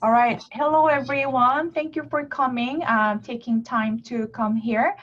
All right. Hello, everyone. Thank you for coming, taking time to come here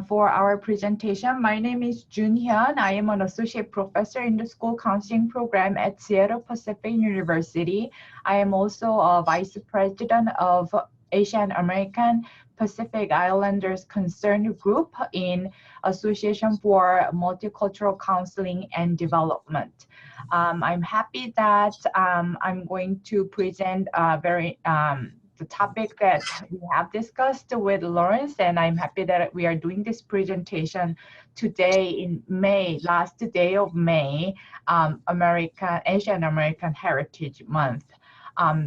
for our presentation. My name is Hyun. I am an associate professor in the school counseling program at Seattle Pacific University. I am also a vice president of Asian American Pacific Islanders Concerned Group in Association for Multicultural Counseling and Development. I'm happy that I'm going to present the topic that we have discussed with Lawrence, and I'm happy that we are doing this presentation today in May, last day of May, Asian American Heritage Month.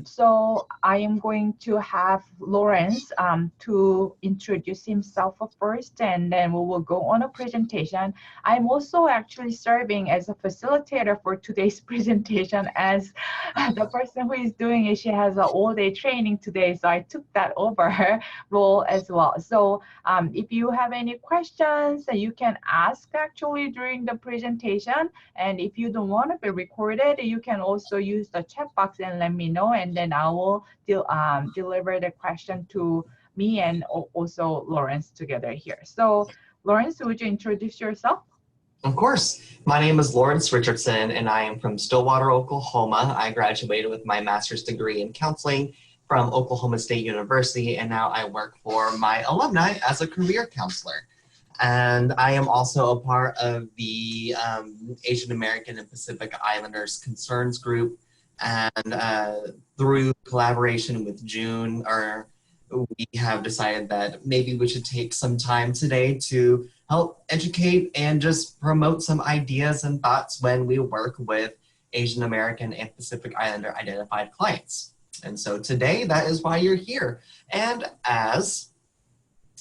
So I am going to have Lawrence to introduce himself first, and then we will go on a presentation. I'm also actually serving as a facilitator for today's presentation, as the person who is doing it, she has an all-day training today, so I took that over her role as well. So if you have any questions, you can ask actually during the presentation, and if you don't want to be recorded, you can also use the chat box and let me know, and then I will deliver the question to me and also Lawrence together here. So Lawrence, would you introduce yourself? Of course. My name is Lawrence Richardson, and I am from Stillwater, Oklahoma. I graduated with my master's degree in counseling from Oklahoma State University, and now I work for my alumni as a career counselor. And I am also a part of the Asian American and Pacific Islanders Concerns Group. And through collaboration with June, we have decided that maybe we should take some time today to help educate and just promote some ideas and thoughts when we work with Asian American and Pacific Islander identified clients. And so today, that is why you're here. And as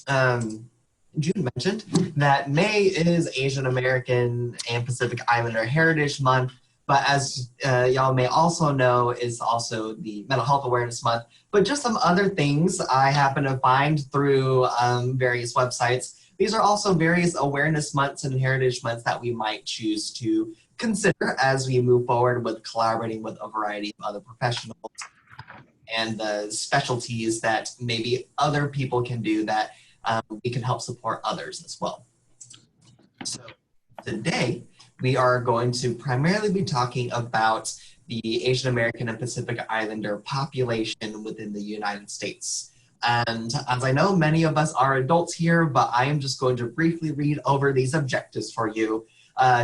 June mentioned, that May is Asian American and Pacific Islander Heritage Month. But as y'all may also know, is also the Mental Health Awareness Month. But just some other things I happen to find through various websites. These are also various awareness months and heritage months that we might choose to consider as we move forward with collaborating with a variety of other professionals and the specialties that maybe other people can do that we can help support others as well. So today, we are going to primarily be talking about the Asian American and Pacific Islander population within the United States. And as I know, many of us are adults here, but I am just going to briefly read over these objectives for you.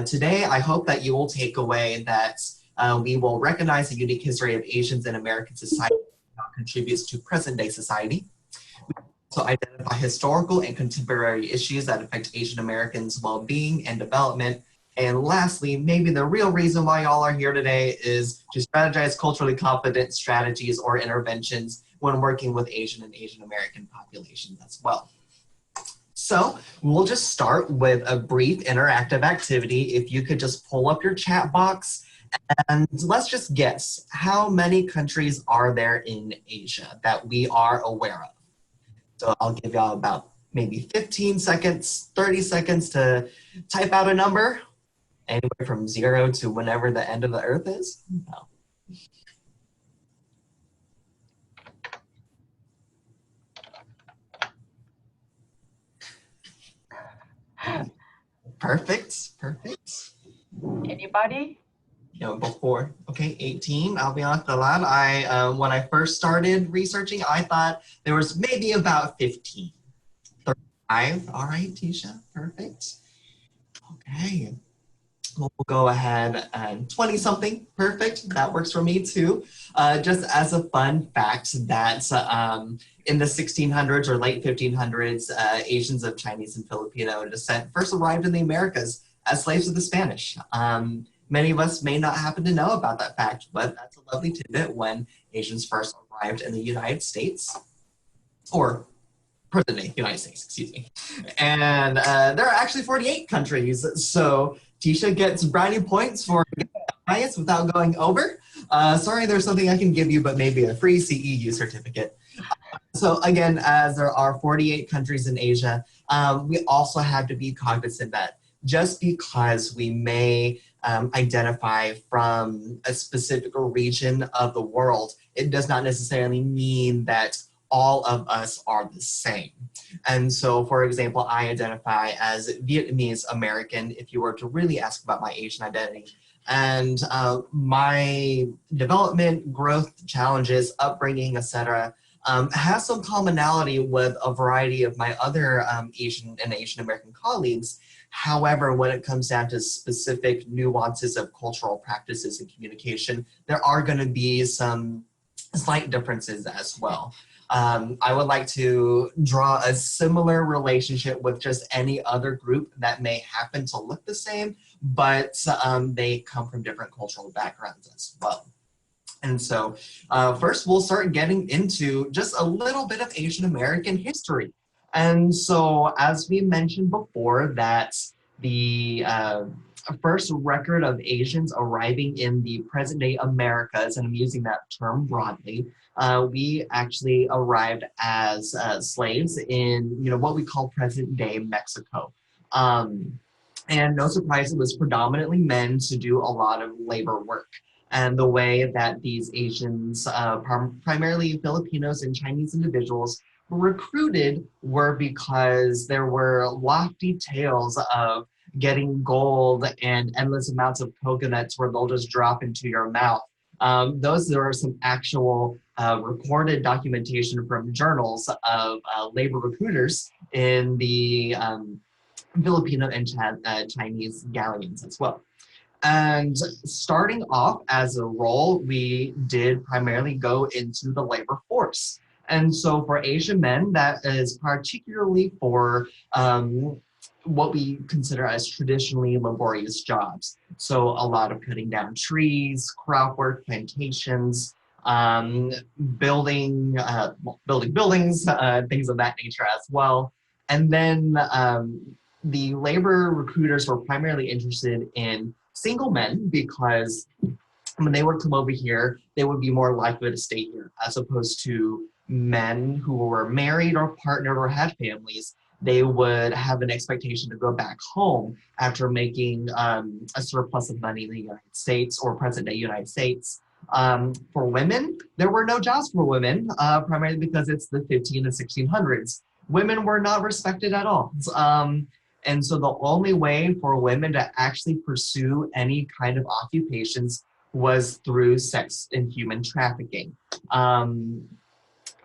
Today, I hope that you will take away that we will recognize the unique history of Asians in American society that contributes to present-day society. We also identify historical and contemporary issues that affect Asian Americans' well-being and development. And lastly, maybe the real reason why y'all are here today is to strategize culturally competent strategies or interventions when working with Asian and Asian American populations as well. So we'll just start with a brief interactive activity. If you could just pull up your chat box, and let's just guess, how many countries are there in Asia that we are aware of? So I'll give y'all about maybe 15 seconds, 30 seconds to type out a number. Anywhere from 0 to whenever the end of the earth is? No. Perfect, perfect. Anybody? You know, before, okay, 18, I'll be honest, a lot. When I first started researching, I thought there was maybe about 15. 35, all right, Tisha, perfect. Okay. We'll go ahead and 20-something, perfect. That works for me too. Just as a fun fact that in the 1600s or late 1500s, Asians of Chinese and Filipino descent first arrived in the Americas as slaves of the Spanish. Many of us may not happen to know about that fact, but that's a lovely tidbit when Asians first arrived in the United States, or present-day United States, excuse me. And there are actually 48 countries, so Tisha gets brownie points for highest without going over. Sorry, there's something I can give you, but maybe a free CEU certificate. So again, as there are 48 countries in Asia, we also have to be cognizant that just because we may identify from a specific region of the world, it does not necessarily mean that all of us are the same. And so, for example, I identify as Vietnamese American, if you were to really ask about my Asian identity. And my development, growth challenges, upbringing, etc., has some commonality with a variety of my other Asian and Asian American colleagues. However, when it comes down to specific nuances of cultural practices and communication, there are going to be some slight differences as well. I would like to draw a similar relationship with just any other group that may happen to look the same, but they come from different cultural backgrounds as well. And so first we'll start getting into just a little bit of Asian American history. And so as we mentioned before, that the first record of Asians arriving in the present day Americas, and I'm using that term broadly, we actually arrived as slaves in what we call present day Mexico. And no surprise, it was predominantly men to do a lot of labor work. And the way that these Asians, primarily Filipinos and Chinese individuals, were recruited were because there were lofty tales of getting gold and endless amounts of coconuts where they'll just drop into your mouth. There are some actual recorded documentation from journals of labor recruiters in the Filipino and Chinese galleons as well. And starting off as a role, we did primarily go into the labor force. And so for Asian men, that is particularly for what we consider as traditionally laborious jobs. So a lot of cutting down trees, crop work, plantations, building buildings, things of that nature as well. And then the labor recruiters were primarily interested in single men because when they would come over here, they would be more likely to stay here, as opposed to men who were married or partnered or had families. They would have an expectation to go back home after making a surplus of money in the United States or present day United States. For women, there were no jobs for women, primarily because it's the 15 and 1600s. Women were not respected at all. And so the only way for women to actually pursue any kind of occupations was through sex and human trafficking.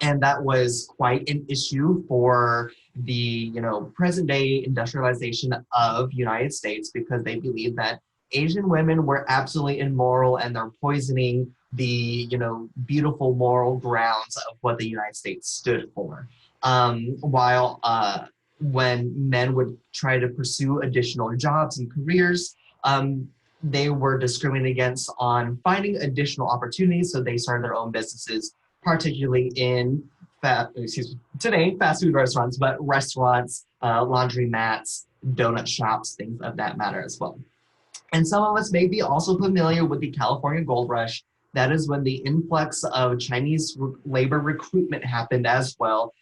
And that was quite an issue for the present day industrialization of United States, because they believed that Asian women were absolutely immoral and they're poisoning the beautiful moral grounds of what the United States stood for. While when men would try to pursue additional jobs and careers, they were discriminated against on finding additional opportunities, so they started their own businesses, particularly in fast food restaurants, but restaurants, laundromats, donut shops, things of that matter as well. And some of us may be also familiar with the California Gold Rush. That is when the influx of Chinese labor recruitment happened as well.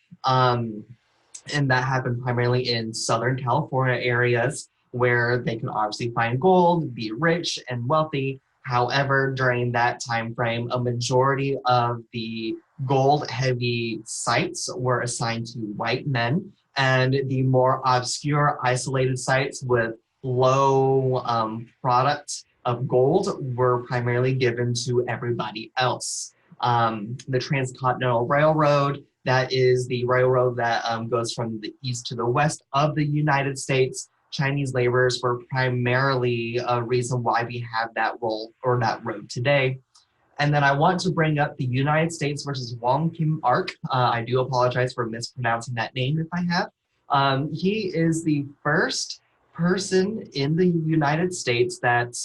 And that happened primarily in Southern California areas where they can obviously find gold, be rich and wealthy. However, during that time frame, a majority of the gold-heavy sites were assigned to white men, and the more obscure, isolated sites with low product of gold were primarily given to everybody else. The Transcontinental Railroad, that is the railroad that goes from the east to the west of the United States. Chinese laborers were primarily a reason why we have that role or that road today. And then I want to bring up the United States versus Wong Kim Ark. I do apologize for mispronouncing that name if I have. He is the first person in the United States that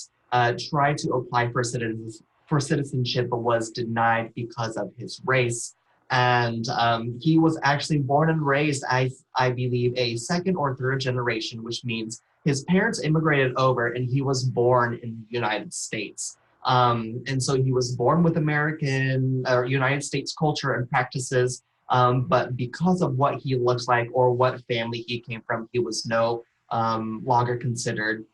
tried to apply for citizenship but was denied because of his race. And he was actually born and raised, I believe, a second or third generation, which means his parents immigrated over and he was born in the United States. And so he was born with American or United States culture and practices, but because of what he looks like or what family he came from, he was no longer considered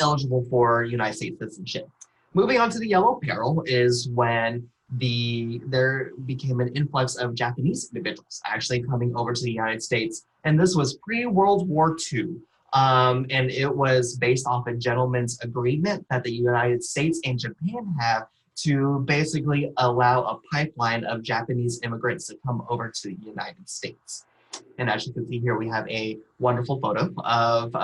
eligible for United States citizenship. Moving on to the yellow peril is when there became an influx of Japanese individuals actually coming over to the United States. And this was pre-World War II. And it was based off a gentleman's agreement that the United States and Japan have to basically allow a pipeline of Japanese immigrants to come over to the United States. And as you can see here, we have a wonderful photo of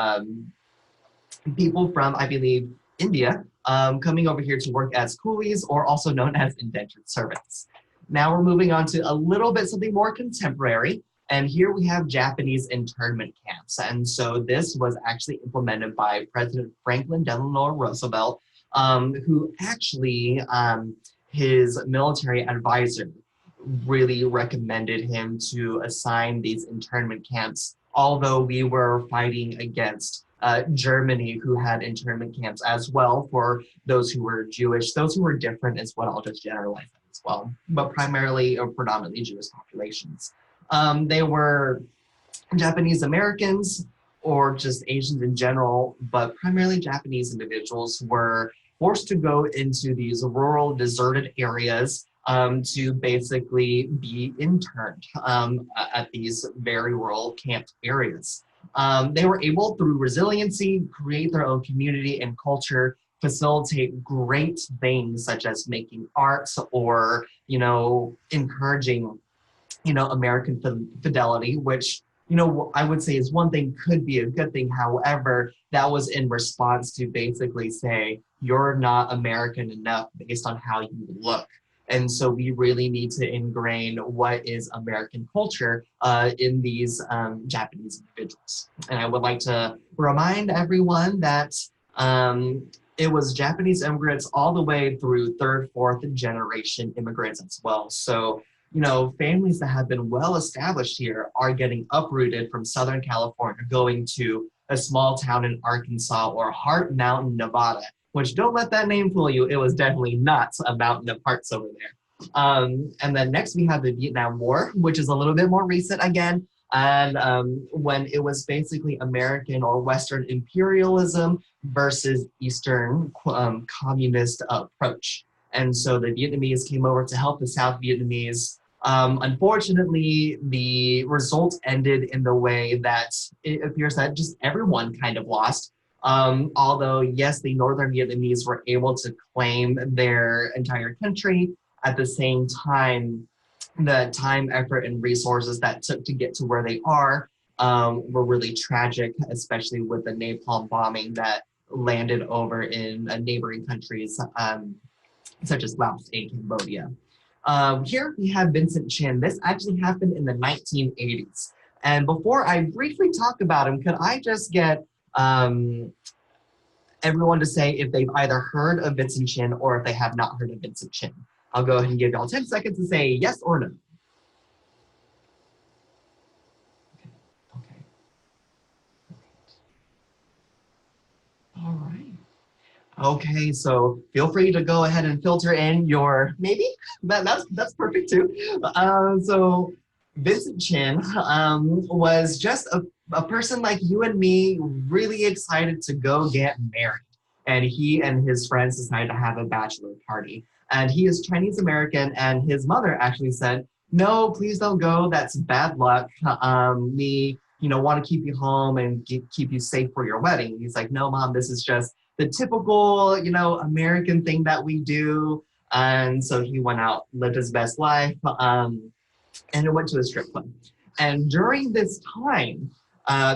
people from, I believe, India coming over here to work as coolies, or also known as indentured servants. Now we're moving on to a little bit something more contemporary. And here we have Japanese internment camps. And so this was actually implemented by President Franklin Delano Roosevelt, who actually, his military advisor really recommended him to assign these internment camps, although we were fighting against Germany, who had internment camps as well for those who were Jewish. Those who were different is what I'll just generalize as well, but primarily or predominantly Jewish populations. They were Japanese Americans or just Asians in general, but primarily Japanese individuals were forced to go into these rural, deserted areas to basically be interned at these very rural camped areas. They were able, through resiliency, create their own community and culture, facilitate great things such as making arts or, encouraging, American fidelity, which, I would say is one thing, could be a good thing. However, that was in response to basically say, you're not American enough based on how you look. And so we really need to ingrain what is American culture in these Japanese individuals. And I would like to remind everyone that it was Japanese immigrants all the way through third, fourth generation immigrants as well. So, families that have been well established here are getting uprooted from Southern California, going to a small town in Arkansas or Heart Mountain, Nevada, which, don't let that name fool you. It was definitely not a mountain of hearts over there. And then next we have the Vietnam War, which is a little bit more recent again. And when it was basically American or Western imperialism versus Eastern communist approach. And so the Vietnamese came over to help the South Vietnamese. Unfortunately, the result ended in the way that it appears that just everyone kind of lost. Although, yes, the Northern Vietnamese were able to claim their entire country, at the same time, the time, effort, and resources that took to get to where they are were really tragic, especially with the napalm bombing that landed over in neighboring countries such as Laos and Cambodia. Here we have Vincent Chin. This actually happened in the 1980s. And before I briefly talk about him, could I just get everyone to say if they've either heard of Vincent Chin or if they have not heard of Vincent Chin? I'll go ahead and give y'all 10 seconds to say yes or no. Okay. All right. Okay, so feel free to go ahead and filter in your maybe. That's perfect too. So Vincent Chin was just a person like you and me, really excited to go get married. And he and his friends decided to have a bachelor party. And he is Chinese American, and his mother actually said, no, please don't go, that's bad luck. We want to keep you home and keep you safe for your wedding. He's like, no, Mom, this is just the typical, American thing that we do. And so he went out, lived his best life, and went to a strip club. And during this time,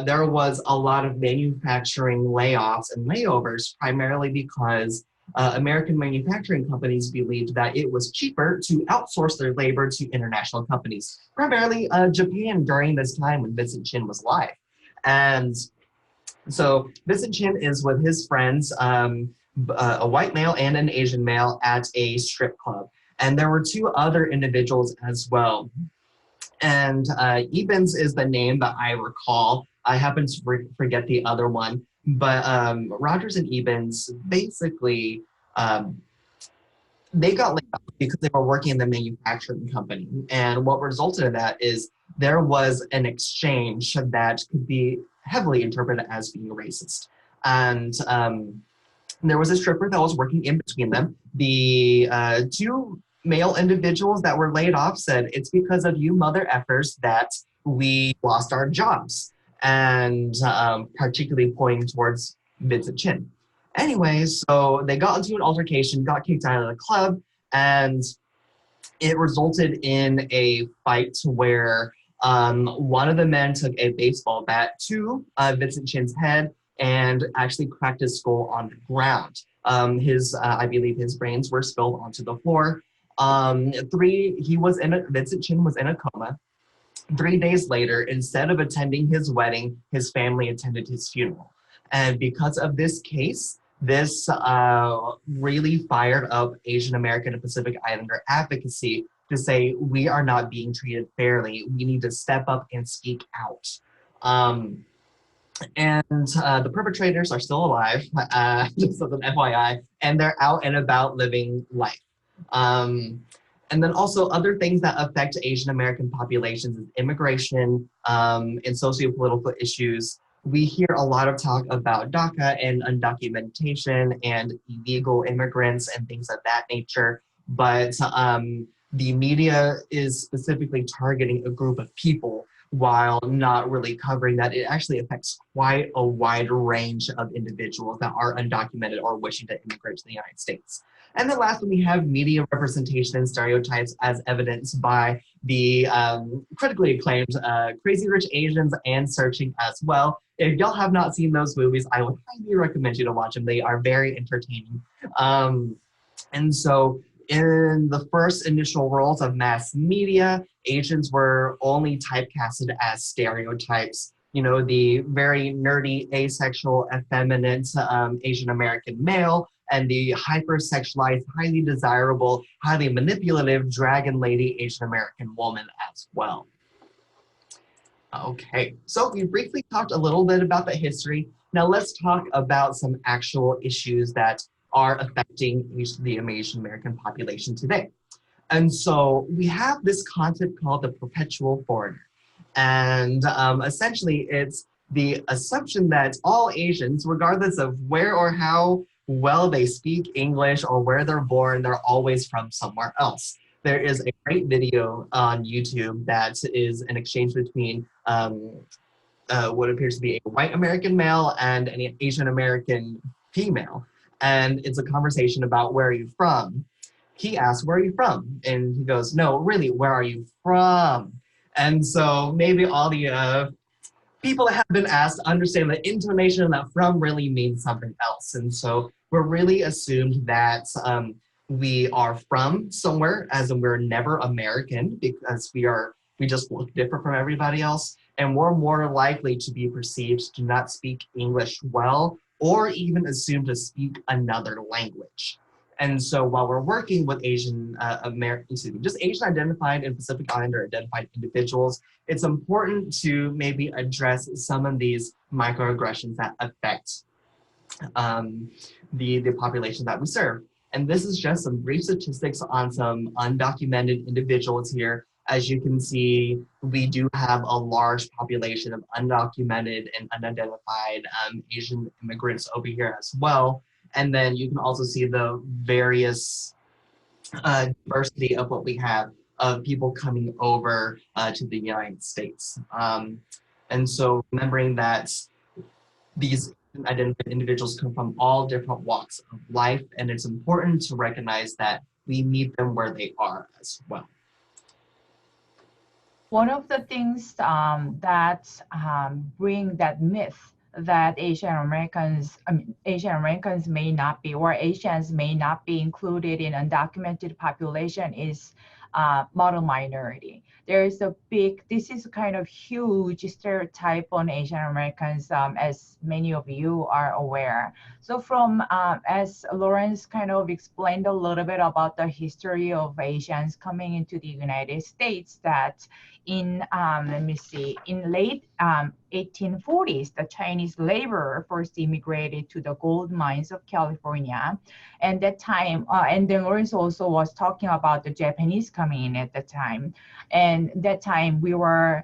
there was a lot of manufacturing layoffs and layovers, primarily because American manufacturing companies believed that it was cheaper to outsource their labor to international companies, primarily Japan during this time when Vincent Chin was alive. And so Vincent Chin is with his friends, a white male and an Asian male, at a strip club. And there were two other individuals as well. And Ebens is the name that I recall. I happen to forget the other one. But Rogers and Ebens, basically, they got laid off because they were working in the manufacturing company. And what resulted in that is there was an exchange that could be heavily interpreted as being racist. And there was a stripper that was working in between them. The two male individuals that were laid off said, "It's because of you mother effers that we lost our jobs," and particularly pointing towards Vincent Chin. Anyways, so they got into an altercation, got kicked out of the club, and it resulted in a fight where one of the men took a baseball bat to Vincent Chin's head and actually cracked his skull on the ground. I believe his brains were spilled onto the floor. Vincent Chin was in a coma. 3 days later, instead of attending his wedding, his family attended his funeral. And because of this case, this really fired up Asian American and Pacific Islander advocacy to say, we are not being treated fairly. We need to step up and speak out. The perpetrators are still alive, just as an FYI, and they're out and about living life. And then also other things that affect Asian American populations is immigration and socio-political issues. We hear a lot of talk about DACA and undocumentation and illegal immigrants and things of that nature, but the media is specifically targeting a group of people while not really covering that it actually affects quite a wide range of individuals that are undocumented or wishing to immigrate to the United States. And then lastly, we have media representation and stereotypes as evidenced by the critically acclaimed Crazy Rich Asians and Searching as well. If y'all have not seen those movies, I would highly recommend you to watch them. They are very entertaining. And so in the first initial roles of mass media, Asians were only typecasted as stereotypes. You know, the very nerdy, asexual, effeminate Asian American male, and the hypersexualized, highly desirable, highly manipulative dragon lady Asian American woman as well. Okay, so we briefly talked a little bit about the history. Now let's talk about some actual issues that are affecting the Asian American population today. And so we have this concept called the Perpetual Board. And essentially it's the assumption that all Asians, regardless of where or how well they speak English or where they're born, they're always from somewhere else. There is a great video on YouTube that is an exchange between what appears to be a white American male and an Asian American female. And it's a conversation about where are you from? He asks, where are you from? And he goes, no, really, where are you from? And so maybe all the people that have been asked understand the intonation of that from really means something else. And so we're really assumed that we are from somewhere, as in we're never American, because we just look different from everybody else. And we're more likely to be perceived to not speak English well, or even assumed to speak another language. And so while we're working with Asian identified and Pacific Islander identified individuals, it's important to maybe address some of these microaggressions that affect the population that we serve. And this is just some brief statistics on some undocumented individuals here. As you can see, we do have a large population of undocumented and unidentified Asian immigrants over here as well. And then you can also see the various diversity of what we have of people coming over to the United States. And so remembering that these identified individuals come from all different walks of life, and it's important to recognize that we meet them where they are as well. One of the things that bring that myth that Asian Americans may not be, or Asians may not be included in undocumented population is model minority. This is kind of huge stereotype on Asian Americans, as many of you are aware. So as Lawrence kind of explained a little bit about the history of Asians coming into the United States, that in late 1840s, the Chinese laborer first immigrated to the gold mines of California. And that time, and then Lawrence also was talking about the Japanese coming in at the time. And that time we were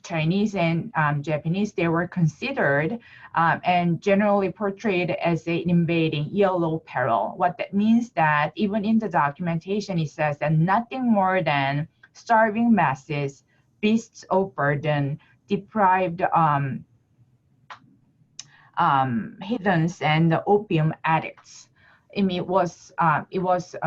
Chinese and Japanese, they were considered and generally portrayed as an invading yellow peril. What that means that even in the documentation, it says that nothing more than starving masses, beasts of burden, deprived heathens, and the opium addicts. I mean, it was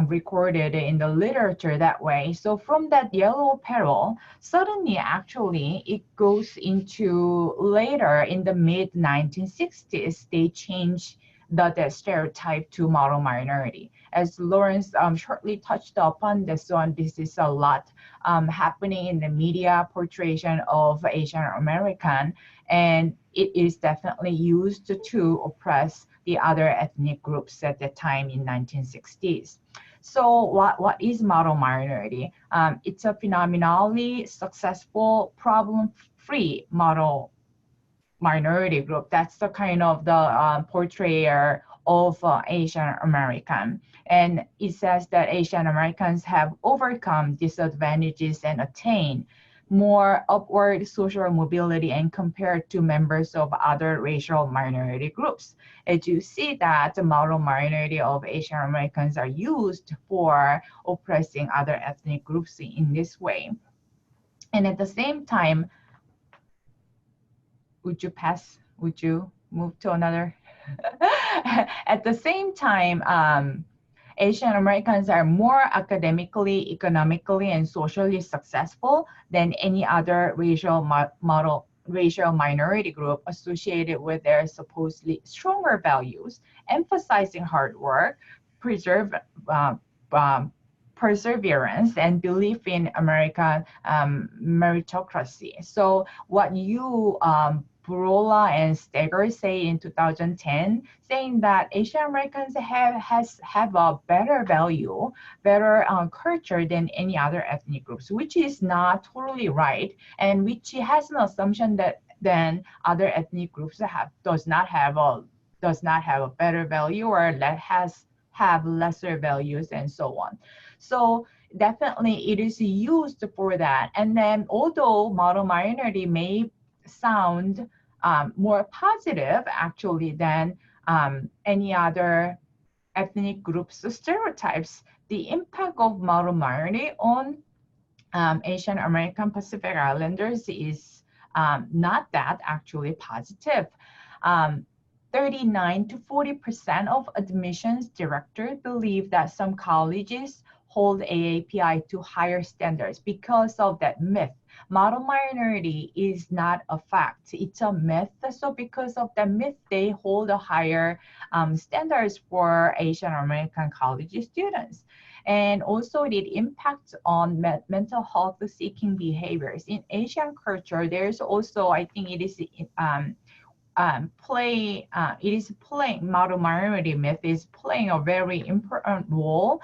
recorded in the literature that way. So from that yellow peril, suddenly actually it goes into later in the mid 1960s, they changed the stereotype to model minority. As Lawrence shortly touched upon this one, this is a lot happening in the media portrayal of Asian American, and it is definitely used to oppress the other ethnic groups at the time in 1960s. So what is model minority? It's a phenomenally successful, problem-free model minority group. That's the kind of the portrayal of Asian American. And it says that Asian Americans have overcome disadvantages and attained more upward social mobility and compared to members of other racial minority groups. As you see that the model minority of Asian Americans are used for oppressing other ethnic groups in this way. And at the same time, would you move to another? At the same time, Asian Americans are more academically, economically, and socially successful than any other racial minority group associated with their supposedly stronger values, emphasizing hard work, perseverance, and belief in American meritocracy. So what you Barola and Steger say in 2010, saying that Asian Americans have a better value, better culture than any other ethnic groups, which is not totally right, and which has an assumption that then other ethnic groups does not have a better value or that have lesser values and so on. So definitely it is used for that. And then although model minority may sound more positive actually than any other ethnic groups stereotypes, the impact of model minority on Asian American Pacific Islanders is not that actually positive. 39 to 40% of admissions directors believe that some colleges hold AAPI to higher standards because of that myth. Model minority is not a fact, it's a myth. So because of the myth, they hold a higher standards for Asian American college students. And also it impacts on mental health seeking behaviors. In Asian culture, there's also, I think it is model minority myth is playing a very important role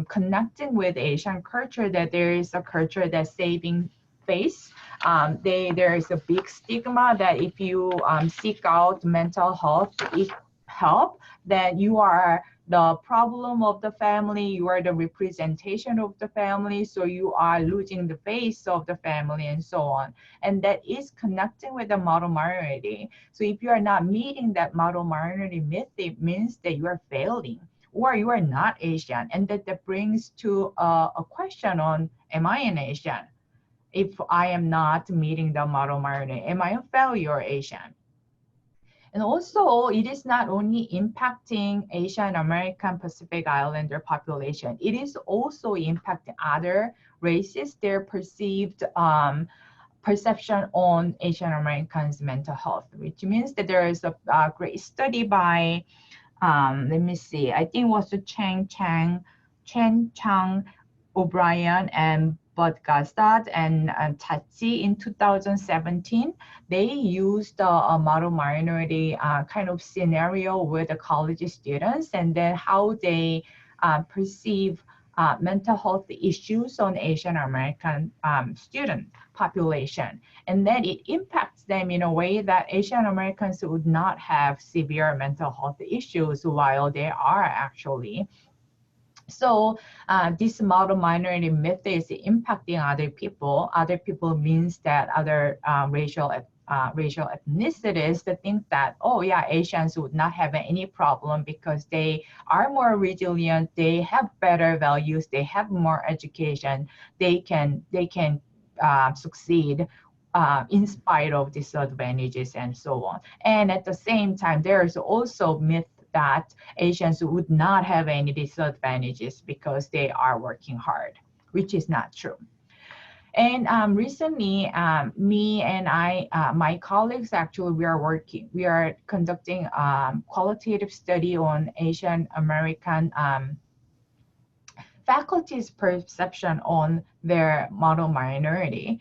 connecting with Asian culture, that there is a culture that's saving face. There is a big stigma that if you seek out mental health help, then you are the problem of the family, you are the representation of the family, so you are losing the face of the family and so on. And that is connecting with the model minority. So if you are not meeting that model minority myth, it means that you are failing or you are not Asian. And that brings to a question on, am I an Asian? If I am not meeting the model minority, am I a failure or Asian? And also, it is not only impacting Asian American Pacific Islander population, it is also impacting other races, their perceived perception on Asian Americans' mental health, which means that there is a great study by, let me see, I think it was Chen Chang O'Brien and Bud Gastad and Tatsi in 2017. They used a model minority kind of scenario with the college students and then how they perceive mental health issues on Asian American student population. And then it impacts them in a way that Asian Americans would not have severe mental health issues while they are actually So this model minority myth is impacting other people. Other people means that other racial ethnicities that think that, oh yeah, Asians would not have any problem because they are more resilient, they have better values, they have more education, they can succeed in spite of disadvantages and so on. And at the same time, there is also myth that Asians would not have any disadvantages because they are working hard, which is not true. And recently, me and my colleagues, actually, we are conducting qualitative study on Asian American faculty's perception on their model minority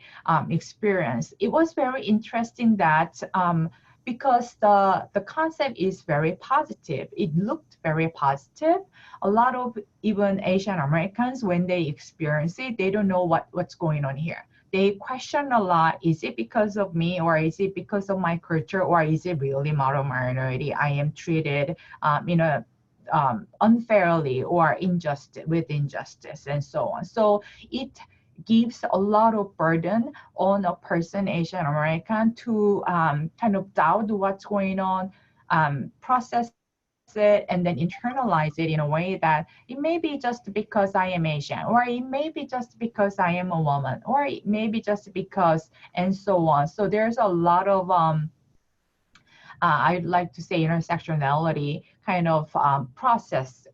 experience. It was very interesting that because the concept is very positive, it looked very positive. A lot of even Asian Americans, when they experience it, they don't know what's going on here. They question a lot, is it because of me, or is it because of my culture, or is it really model minority? I am treated unfairly or injustice and so on. So it gives a lot of burden on a person, Asian American, to kind of doubt what's going on, process it, and then internalize it in a way that it may be just because I am Asian, or it may be just because I am a woman, or it may be just because, and so on. So there's a lot of I'd like to say intersectionality kind of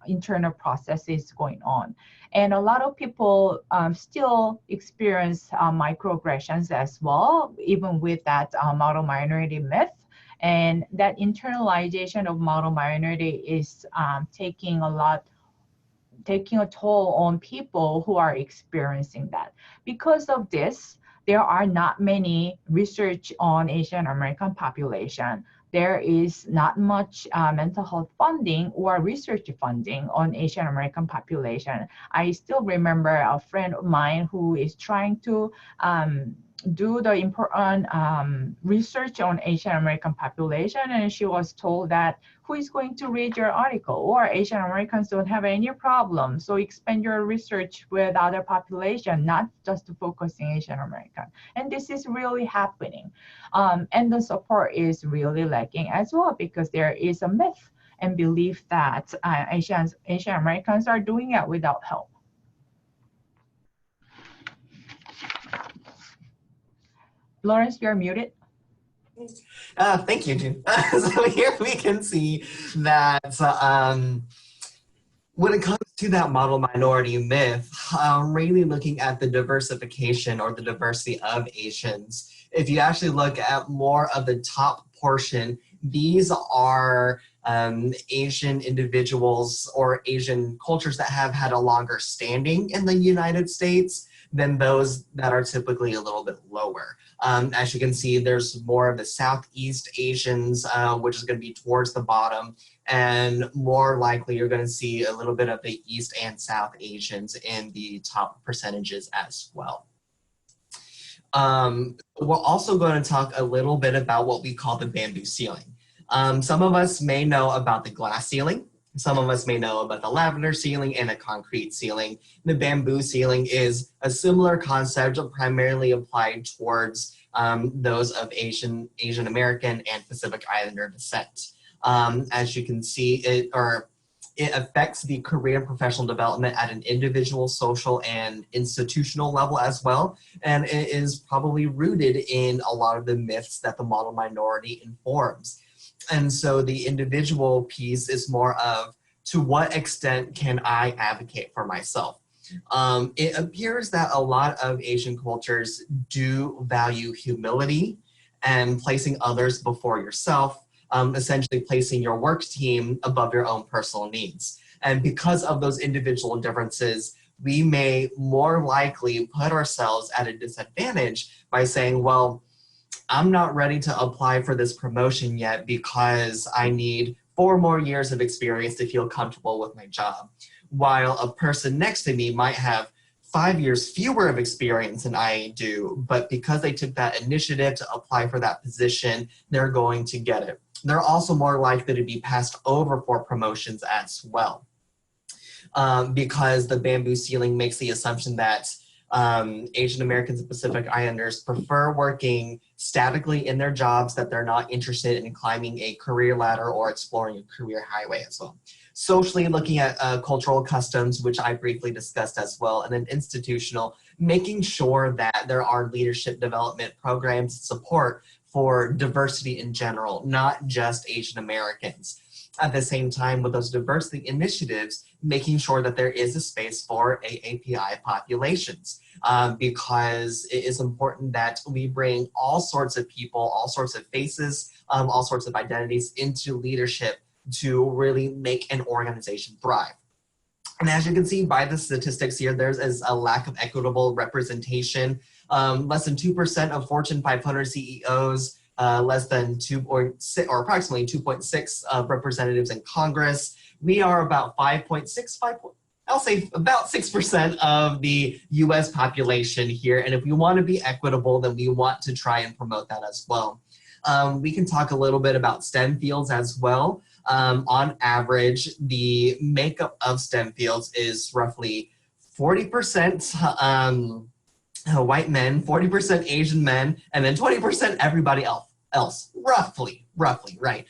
internal processes going on. And a lot of people still experience microaggressions as well, even with that model minority myth. And that internalization of model minority is taking a toll on people who are experiencing that. Because of this, there are not many research on Asian American population. There is not much mental health funding or research funding on Asian American population. I still remember a friend of mine who is trying to do the important research on Asian American population, and she was told that who is going to read your article, or Asian Americans don't have any problem, so expand your research with other population, not just focusing Asian American. And this is really happening, and the support is really lacking as well, because there is a myth and belief that Asian Americans are doing it without help. Lawrence, you're muted. Thank you, June. So here we can see that when it comes to that model minority myth, really looking at the diversification or the diversity of Asians, if you actually look at more of the top portion, these are Asian individuals or Asian cultures that have had a longer standing in the United States than those that are typically a little bit lower. As you can see, there's more of the Southeast Asians, which is going to be towards the bottom, and more likely you're going to see a little bit of the East and South Asians in the top percentages as well. We're also going to talk a little bit about what we call the bamboo ceiling. Some of us may know about the glass ceiling. Some of us may know about the lavender ceiling and a concrete ceiling. The bamboo ceiling is a similar concept, primarily applied towards those of Asian American and Pacific Islander descent. As you can see, it affects the career and professional development at an individual, social, and institutional level as well. And it is probably rooted in a lot of the myths that the model minority informs. And so the individual piece is more of, to what extent can I advocate for myself? It appears that a lot of Asian cultures do value humility and placing others before yourself, essentially placing your work team above your own personal needs. And because of those individual differences, we may more likely put ourselves at a disadvantage by saying, well, I'm not ready to apply for this promotion yet because I need 4 more years of experience to feel comfortable with my job. While a person next to me might have 5 years fewer of experience than I do, but because they took that initiative to apply for that position, they're going to get it. They're also more likely to be passed over for promotions as well. because the bamboo ceiling makes the assumption that Asian Americans and Pacific Islanders prefer working statically in their jobs, that they're not interested in climbing a career ladder or exploring a career highway as well. Socially, looking at cultural customs, which I briefly discussed as well, and then institutional, making sure that there are leadership development programs and support for diversity in general, not just Asian Americans. At the same time, with those diversity initiatives, making sure that there is a space for AAPI populations, because it is important that we bring all sorts of people, all sorts of faces, all sorts of identities into leadership to really make an organization thrive. And as you can see by the statistics here, there is a lack of equitable representation. Less than 2% of Fortune 500 CEOs, less than approximately 2.6 representatives in Congress. We are about 5.6, I'll say about 6% of the US population here. And if we want to be equitable, then we want to try and promote that as well. We can talk a little bit about STEM fields as well. On average, the makeup of STEM fields is roughly 40% white men, 40% Asian men, and then 20% everybody else, roughly, right?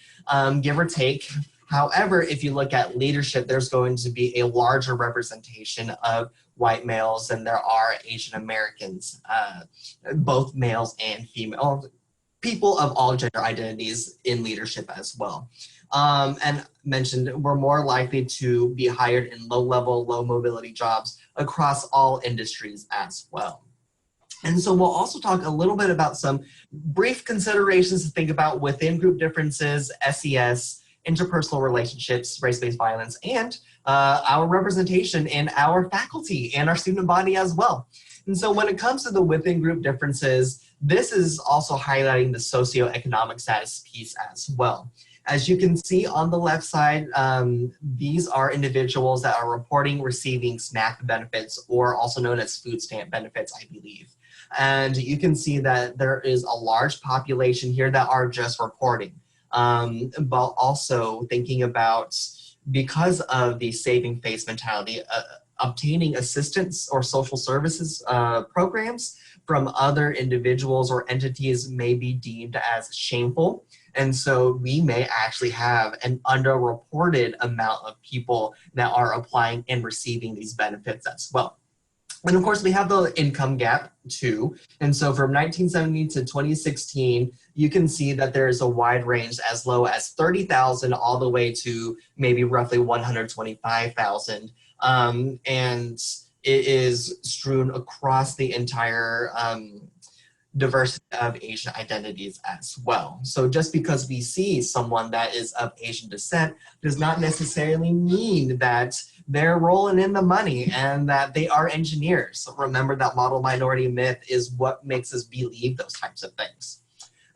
Give or take. However, if you look at leadership, there's going to be a larger representation of white males than there are Asian Americans, both males and female, people of all gender identities in leadership as well. And mentioned, we're more likely to be hired in low-level, low-mobility jobs across all industries as well. And so we'll also talk a little bit about some brief considerations to think about within group differences, SES, interpersonal relationships, race-based violence, and our representation in our faculty and our student body as well. And so when it comes to the within group differences, this is also highlighting the socioeconomic status piece as well. As you can see on the left side, these are individuals that are reporting receiving SNAP benefits, or also known as food stamp benefits, I believe. And you can see that there is a large population here that are just reporting, but also thinking about, because of the saving face mentality, obtaining assistance or social services programs from other individuals or entities may be deemed as shameful. And so we may actually have an underreported amount of people that are applying and receiving these benefits as well. And of course, we have the income gap too. And so from 1970 to 2016, you can see that there is a wide range as low as 30,000 all the way to maybe roughly 125,000. And it is strewn across the entire diversity of Asian identities as well. So just because we see someone that is of Asian descent does not necessarily mean that they're rolling in the money and that they are engineers. So remember, that model minority myth is what makes us believe those types of things.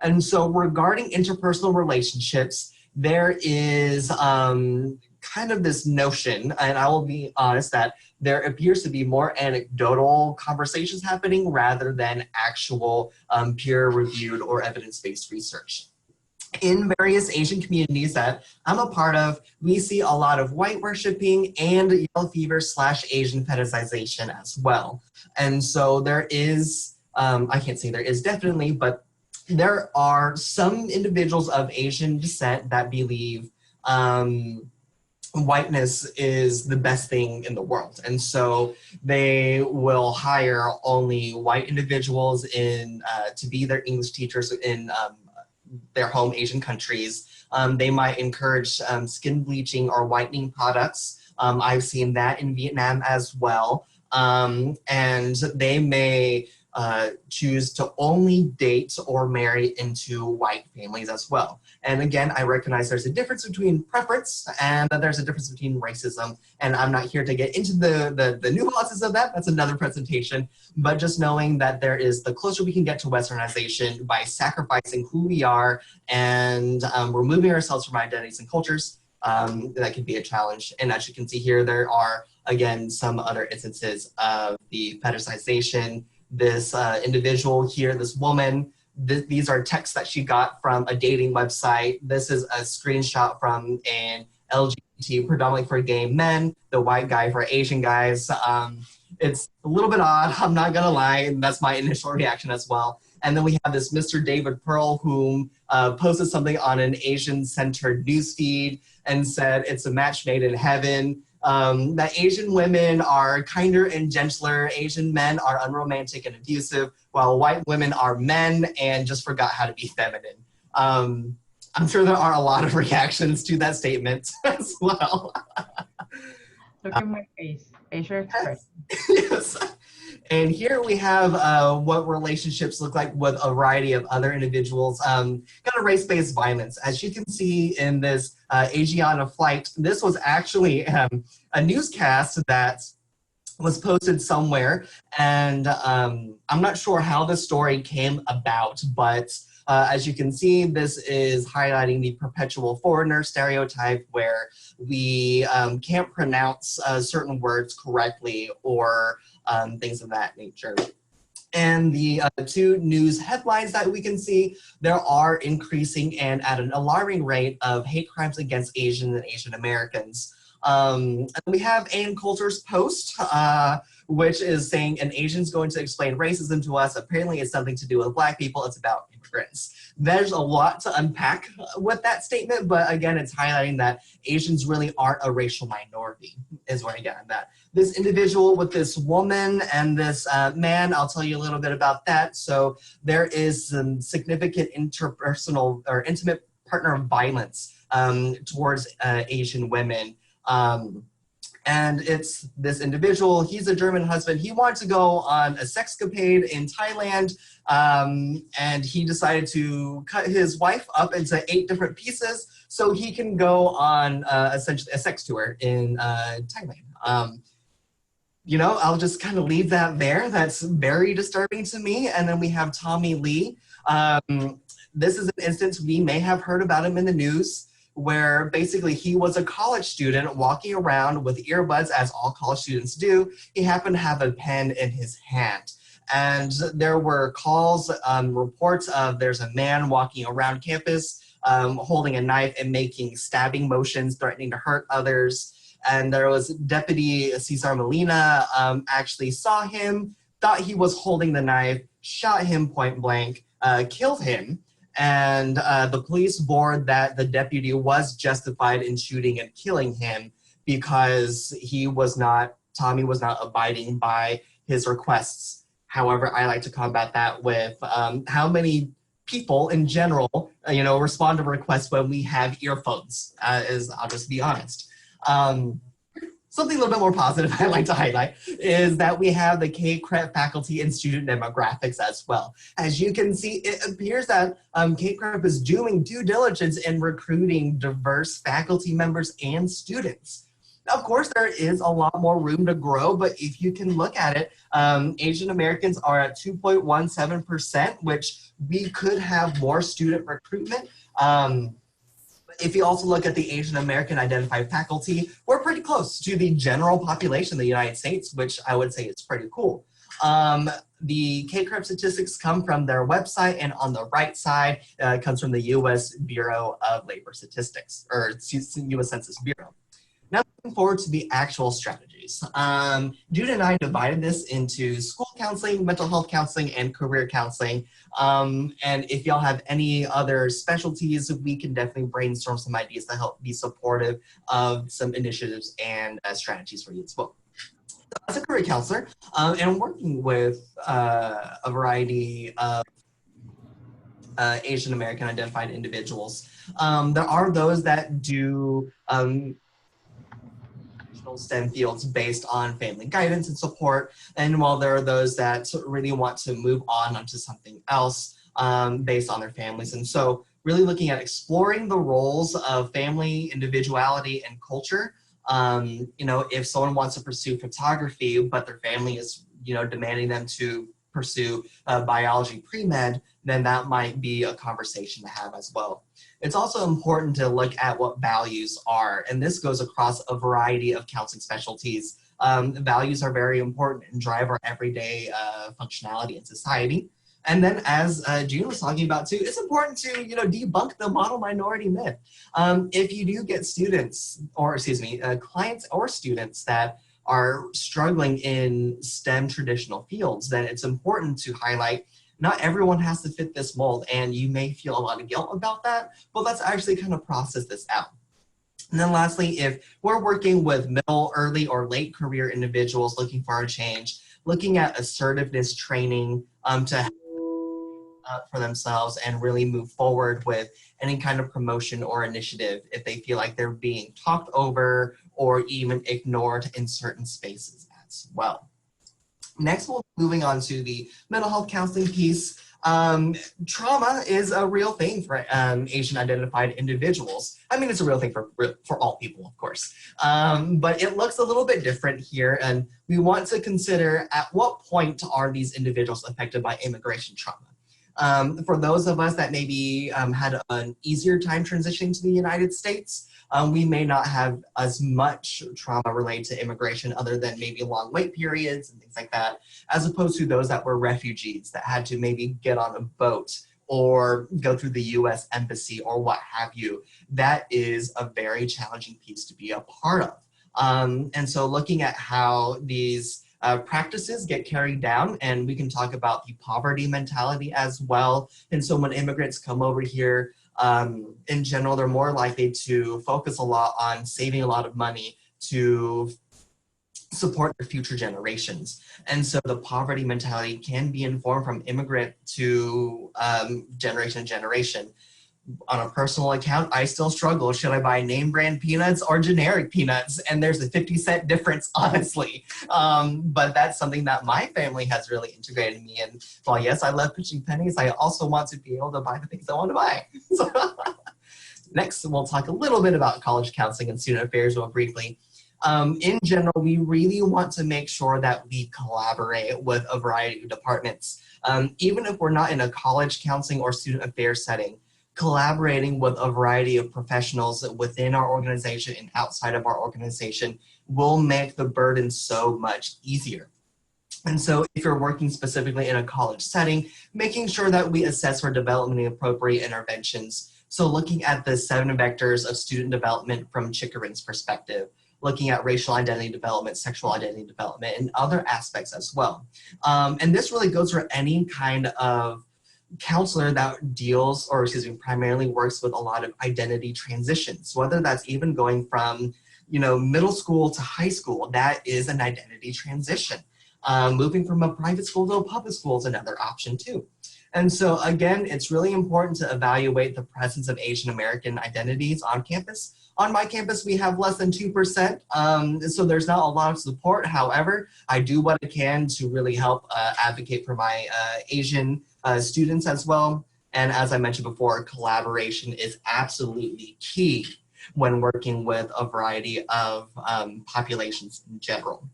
And so regarding interpersonal relationships, there is kind of this notion, and I will be honest, that there appears to be more anecdotal conversations happening rather than actual peer-reviewed or evidence-based research. In various Asian communities that I'm a part of, we see a lot of white worshiping and yellow fever / Asian fetishization as well. And so there is, I can't say there is definitely, but there are some individuals of Asian descent that believe whiteness is the best thing in the world. And so they will hire only white individuals in to be their English teachers in their home Asian countries. They might encourage skin bleaching or whitening products. I've seen that in Vietnam as well. And they may choose to only date or marry into white families as well. And again, I recognize there's a difference between preference and there's a difference between racism. And I'm not here to get into the nuances of that. That's another presentation. But just knowing that there is, the closer we can get to westernization by sacrificing who we are and removing ourselves from identities and cultures, that can be a challenge. And as you can see here, there are, again, some other instances of the fetishization. This individual here, this woman, these are texts that she got from a dating website. This is a screenshot from an LGBT predominantly for gay men, the white guy for Asian guys. It's a little bit odd, I'm not gonna lie, and that's my initial reaction as well. And then we have this Mr. David Pearl, whom posted something on an Asian-centered newsfeed and said it's a match made in heaven. That Asian women are kinder and gentler, Asian men are unromantic and abusive, while white women are men and just forgot how to be feminine. I'm sure there are a lot of reactions to that statement as well. Look at my face, facial expression. Yes. And here we have what relationships look like with a variety of other individuals. Kind of race-based violence. As you can see in this Asiana flight, this was actually a newscast that was posted somewhere. And I'm not sure how the story came about, but as you can see, this is highlighting the perpetual foreigner stereotype where we can't pronounce certain words correctly or things of that nature. And the two news headlines that we can see, there are increasing and at an alarming rate of hate crimes against Asian and Asian Americans. And we have Ann Coulter's post, which is saying an Asian's going to explain racism to us. Apparently it's something to do with Black people. It's about immigrants. There's a lot to unpack with that statement, but again, it's highlighting that Asians really aren't a racial minority, is what I get on that. This individual with this woman and this man, I'll tell you a little bit about that. So there is some significant interpersonal or intimate partner violence towards Asian women. And it's this individual, he's a German husband, he wanted to go on a sexcapade in Thailand, and he decided to cut his wife up into 8 different pieces so he can go on essentially a sex tour in Thailand. You know, I'll just kind of leave that there. That's very disturbing to me. And then we have Tommy Lee. This is an instance we may have heard about him in the news, where basically he was a college student walking around with earbuds, as all college students do. He happened to have a pen in his hand. And there were calls, reports of there's a man walking around campus holding a knife and making stabbing motions, threatening to hurt others. And there was Deputy Cesar Molina actually saw him, thought he was holding the knife, shot him point blank, killed him. And the police board that the deputy was justified in shooting and killing him because Tommy was not abiding by his requests. However, I like to combat that with how many people in general, respond to requests when we have earphones, I'll just be honest. Something a little bit more positive I'd like to highlight is that we have the K-CREP faculty and student demographics as well. As you can see, it appears that K-CREP is doing due diligence in recruiting diverse faculty members and students. Of course, there is a lot more room to grow, but if you can look at it, Asian Americans are at 2.17%, which we could have more student recruitment. If you also look at the Asian American identified faculty, we're pretty close to the general population of the United States, which I would say is pretty cool. The K-CREP statistics come from their website, and on the right side, it comes from the U.S. Bureau of Labor Statistics, or U.S. Census Bureau. Now looking forward to the actual strategies. Jude and I divided this into school counseling, mental health counseling, and career counseling. And if y'all have any other specialties, we can definitely brainstorm some ideas to help be supportive of some initiatives and strategies for you as well. As a career counselor, and working with a variety of Asian American identified individuals, there are those that do STEM fields based on family guidance and support, and while there are those that really want to move on onto something else based on their families. And so really looking at exploring the roles of family, individuality, and culture. If someone wants to pursue photography, but their family is, demanding them to pursue biology pre-med, then that might be a conversation to have as well. It's also important to look at what values are, and this goes across a variety of counseling specialties. Values are very important and drive our everyday functionality in society. And then as June was talking about too, it's important to, debunk the model minority myth. If you do get students, or excuse me, clients or students that are struggling in STEM traditional fields, then it's important to highlight not everyone has to fit this mold, and you may feel a lot of guilt about that, but let's actually kind of process this out. And then lastly, if we're working with middle, early, or late career individuals looking for a change, looking at assertiveness training to for themselves and really move forward with any kind of promotion or initiative if they feel like they're being talked over or even ignored in certain spaces as well. Next, we'll be moving on to the mental health counseling piece. Trauma is a real thing for Asian identified individuals. I mean, it's a real thing for all people, of course. But it looks a little bit different here, and we want to consider at what point are these individuals affected by immigration trauma. For those of us that maybe had an easier time transitioning to the United States, we may not have as much trauma related to immigration other than maybe long wait periods and things like that, as opposed to those that were refugees that had to maybe get on a boat or go through the US embassy or what have you. That is a very challenging piece to be a part of. And so looking at how these practices get carried down, and we can talk about the poverty mentality as well. And so when immigrants come over here, in general, they're more likely to focus a lot on saving a lot of money to support their future generations. And so the poverty mentality can be informed from immigrant to generation to generation. On a personal account, I still struggle. Should I buy name brand peanuts or generic peanuts? And there's a 50-cent difference, honestly. But that's something that my family has really integrated me in. While yes, I love pinching pennies, I also want to be able to buy the things I want to buy. So, next, we'll talk a little bit about college counseling and student affairs real briefly. In general, we really want to make sure that we collaborate with a variety of departments. Even if we're not in a college counseling or student affairs setting, collaborating with a variety of professionals within our organization and outside of our organization will make the burden so much easier. And so if you're working specifically in a college setting, making sure that we assess for developmentally appropriate interventions. So looking at the 7 vectors of student development from Chickarin's perspective, looking at racial identity development, sexual identity development, and other aspects as well. And this really goes for any kind of counselor that deals, or excuse me, primarily works with a lot of identity transitions, whether that's even going from, middle school to high school, that is an identity transition. Moving from a private school to a public school is another option too. And so again, it's really important to evaluate the presence of Asian American identities on campus. On my campus, we have less than 2%, so there's not a lot of support. However, I do what I can to really help advocate for my Asian students as well. And as I mentioned before, collaboration is absolutely key when working with a variety of populations in general.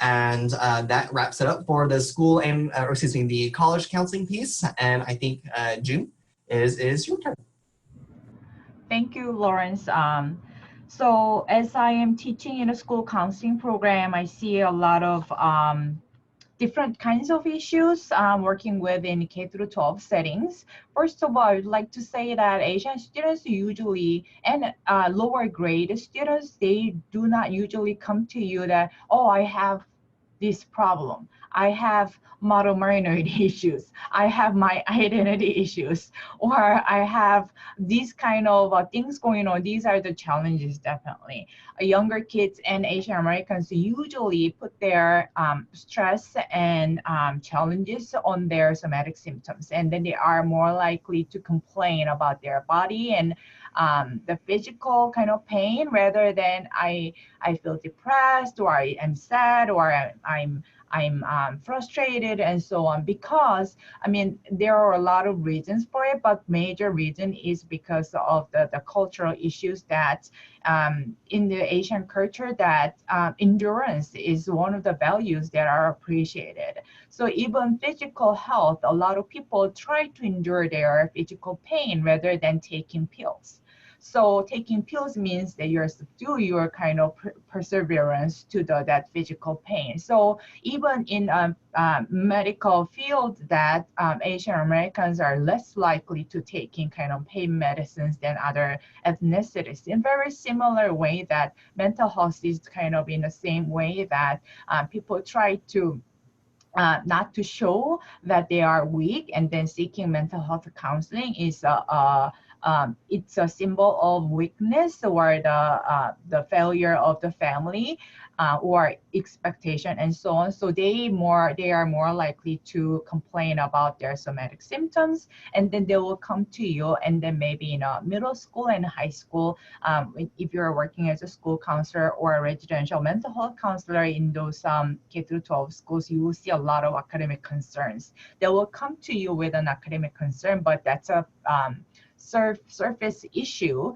And that wraps it up for the school and, the college counseling piece. And I think June is your turn. Thank you, Lawrence. So as I am teaching in a school counseling program, I see a lot of different kinds of issues working with in K through 12 settings. First of all, I would like to say that Asian students usually, and lower grade students, they do not usually come to you that, oh, I have this problem. I have model minority issues. I have my identity issues, or I have these kind of things going on. These are the challenges, definitely. Younger kids and Asian Americans usually put their stress and challenges on their somatic symptoms, and then they are more likely to complain about their body and the physical kind of pain rather than I feel depressed, or I am sad, or I'm frustrated, and so on, because there are a lot of reasons for it, but major reason is because of the cultural issues that in the Asian culture, that endurance is one of the values that are appreciated. So even physical health, a lot of people try to endure their physical pain rather than taking pills. So taking pills means that you're still your kind of perseverance to that physical pain. So even in a medical field, that Asian Americans are less likely to taking kind of pain medicines than other ethnicities. In very similar way that mental health is kind of in the same way that people try to not to show that they are weak, and then seeking mental health counseling is it's a symbol of weakness or the failure of the family or expectation and so on. So they are more likely to complain about their somatic symptoms, and then they will come to you. And then maybe in a middle school and high school, if you're working as a school counselor or a residential mental health counselor in those K through 12 schools, you will see a lot of academic concerns. They will come to you with an academic concern, but that's a surface issue.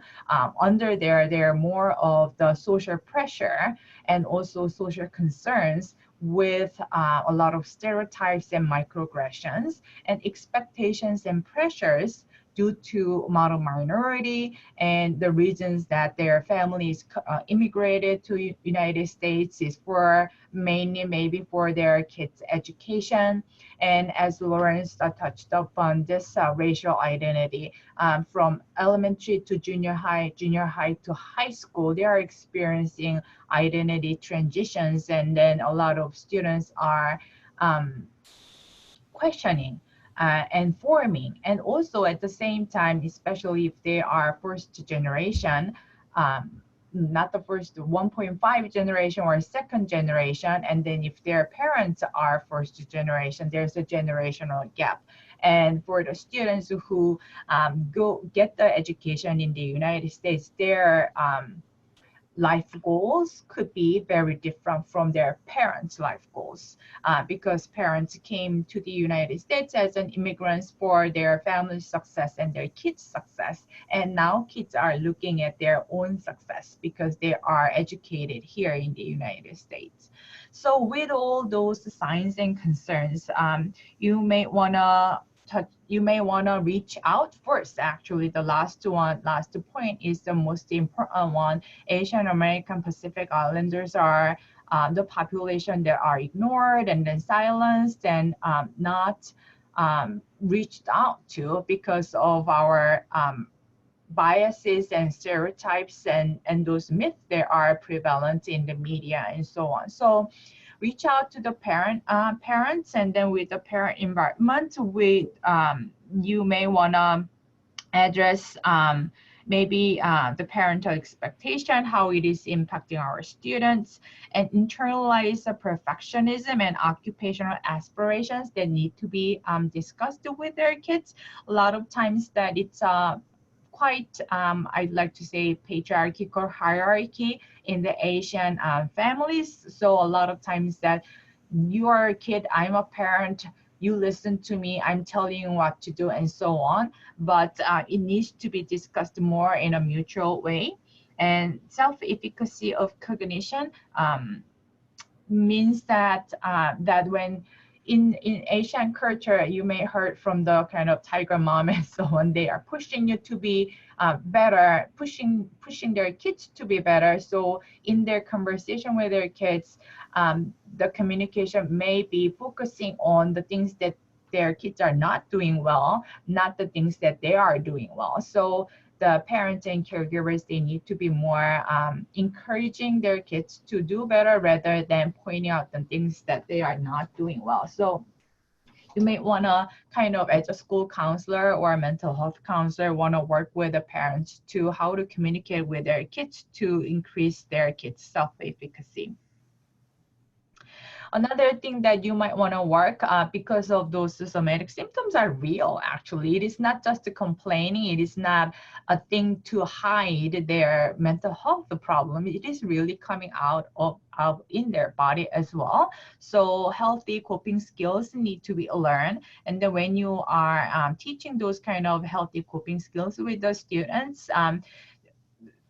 Under there are more of the social pressure and also social concerns with a lot of stereotypes and microaggressions and expectations and pressures due to model minority and the reasons that their families immigrated to United States is for mainly maybe for their kids' education. And as Lawrence touched upon this racial identity, from elementary to junior high to high school, they are experiencing identity transitions, and then a lot of students are questioning and forming. And also at the same time, especially if they are first generation, not the first 1.5 generation or second generation, and then if their parents are first generation, there's a generational gap. And for the students who go get the education in the United States, their life goals could be very different from their parents' life goals because parents came to the United States as an immigrants for their family's success and their kids' success. And now kids are looking at their own success because they are educated here in the United States. So with all those signs and concerns, you may want to reach out first. Actually, the last point is the most important one. Asian American Pacific Islanders are the population that are ignored and then silenced and not reached out to because of our biases and stereotypes and those myths that are prevalent in the media and so on. So reach out to the parents, and then with the parent environment, you may want to address maybe the parental expectation, how it is impacting our students, and internalize the perfectionism and occupational aspirations that need to be discussed with their kids. A lot of times that it's quite, I'd like to say, patriarchal hierarchy in the Asian families. So a lot of times that you are a kid, I'm a parent, you listen to me, I'm telling you what to do and so on. But it needs to be discussed more in a mutual way. And self-efficacy of cognition means that that when in Asian culture, you may heard from the kind of tiger mom and so on, they are pushing you to be better, pushing their kids to be better. So in their conversation with their kids, the communication may be focusing on the things that their kids are not doing well, not the things that they are doing well. So the parents and caregivers, they need to be more encouraging their kids to do better rather than pointing out the things that they are not doing well. So you may want to kind of, as a school counselor or a mental health counselor, want to work with the parents to how to communicate with their kids to increase their kids' self-efficacy. Another thing that you might want to work because of those somatic symptoms are real, actually. It is not just a complaining. It is not a thing to hide their mental health problem. It is really coming out in their body as well. So healthy coping skills need to be learned. And then when you are teaching those kind of healthy coping skills with the students,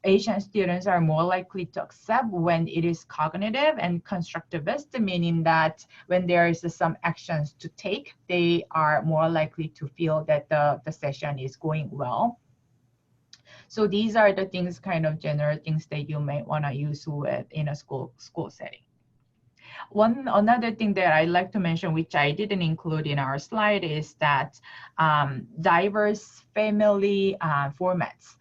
Asian students are more likely to accept when it is cognitive and constructivist, meaning that when there is some actions to take, they are more likely to feel that the session is going well. So these are the things, kind of general things that you may want to use with in a school setting. Another thing that I like to mention, which I didn't include in our slide, is that diverse family formats.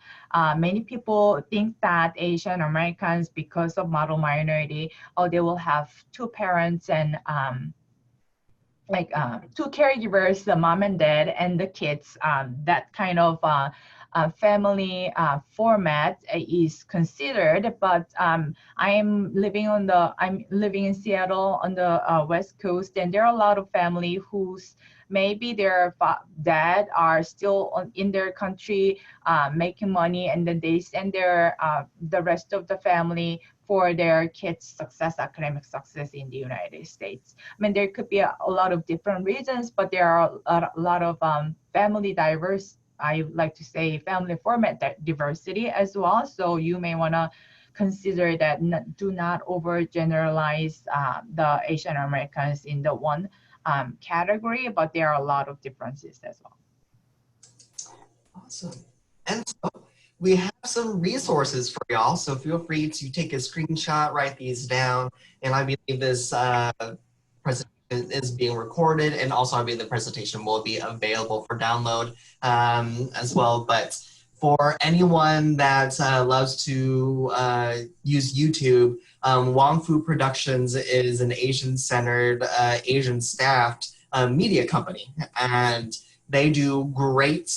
Many people think that Asian Americans, because of model minority, they will have two parents and two caregivers, the mom and dad and the kids. That kind of family format is considered, but I'm living in Seattle on the West Coast, and there are a lot of family whose maybe their dad are still in their country making money, and then they send their the rest of the family for their kids' success, academic success in the United States. I mean, there could be a lot of different reasons, but there are a lot of family diverse, I like to say, family format diversity as well. So you may want to consider that do not overgeneralize the Asian Americans in the one category, but there are a lot of differences as well. Awesome. And so we have some resources for y'all, so feel free to take a screenshot, write these down, and I believe this presentation is being recorded, and also I believe the presentation will be available for download as well. But for anyone that loves to use YouTube, Wong Fu Productions is an Asian-centered, Asian-staffed media company, and they do great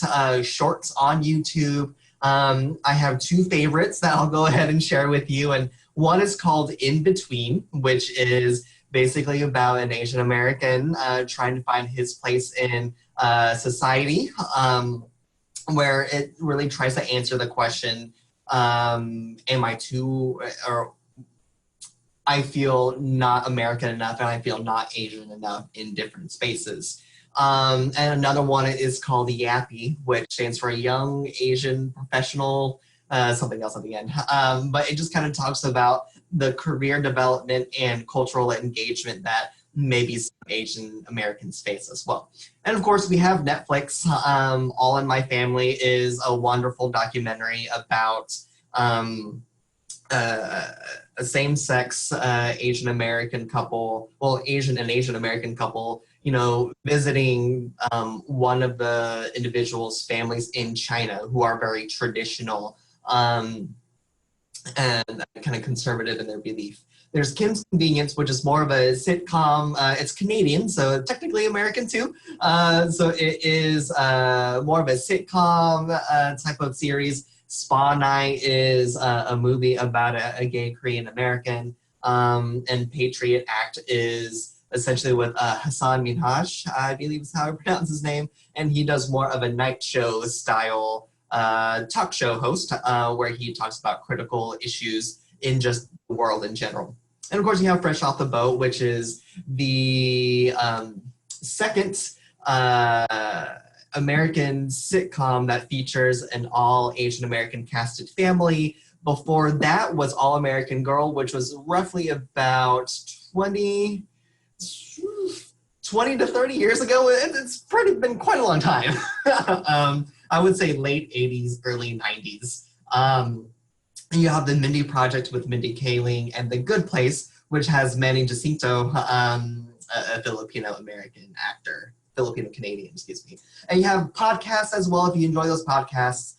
shorts on YouTube. I have two favorites that I'll go ahead and share with you, and one is called In Between, which is basically about an Asian American trying to find his place in society, where it really tries to answer the question, am I too, or I feel not American enough and I feel not Asian enough in different spaces. And another one is called Yappy, which stands for Young Asian Professional, something else at the end. But it just kind of talks about the career development and cultural engagement that maybe some Asian Americans face as well. And of course, we have Netflix. All in My Family is a wonderful documentary about a same-sex Asian American couple, well, Asian and Asian American couple, you know, visiting one of the individuals' families in China who are very traditional and kind of conservative in their belief. There's Kim's Convenience, which is more of a sitcom. It's Canadian, so technically American too. So it is more of a sitcom type of series. Spa Night is a movie about a gay Korean American. And Patriot Act is essentially with Hassan Minhaj, I believe is how I pronounce his name. And he does more of a night show style talk show host where he talks about critical issues in just the world in general. And of course you have Fresh Off the Boat, which is the second American sitcom that features an all Asian American casted family. Before that was All American Girl, which was roughly about 20 to 30 years ago. It's been quite a long time. I would say late 80s, early 90s. You have the Mindy Project with Mindy Kaling and The Good Place, which has Manny Jacinto, a Filipino-American actor. Filipino-Canadian, excuse me. And you have podcasts as well, if you enjoy those podcasts.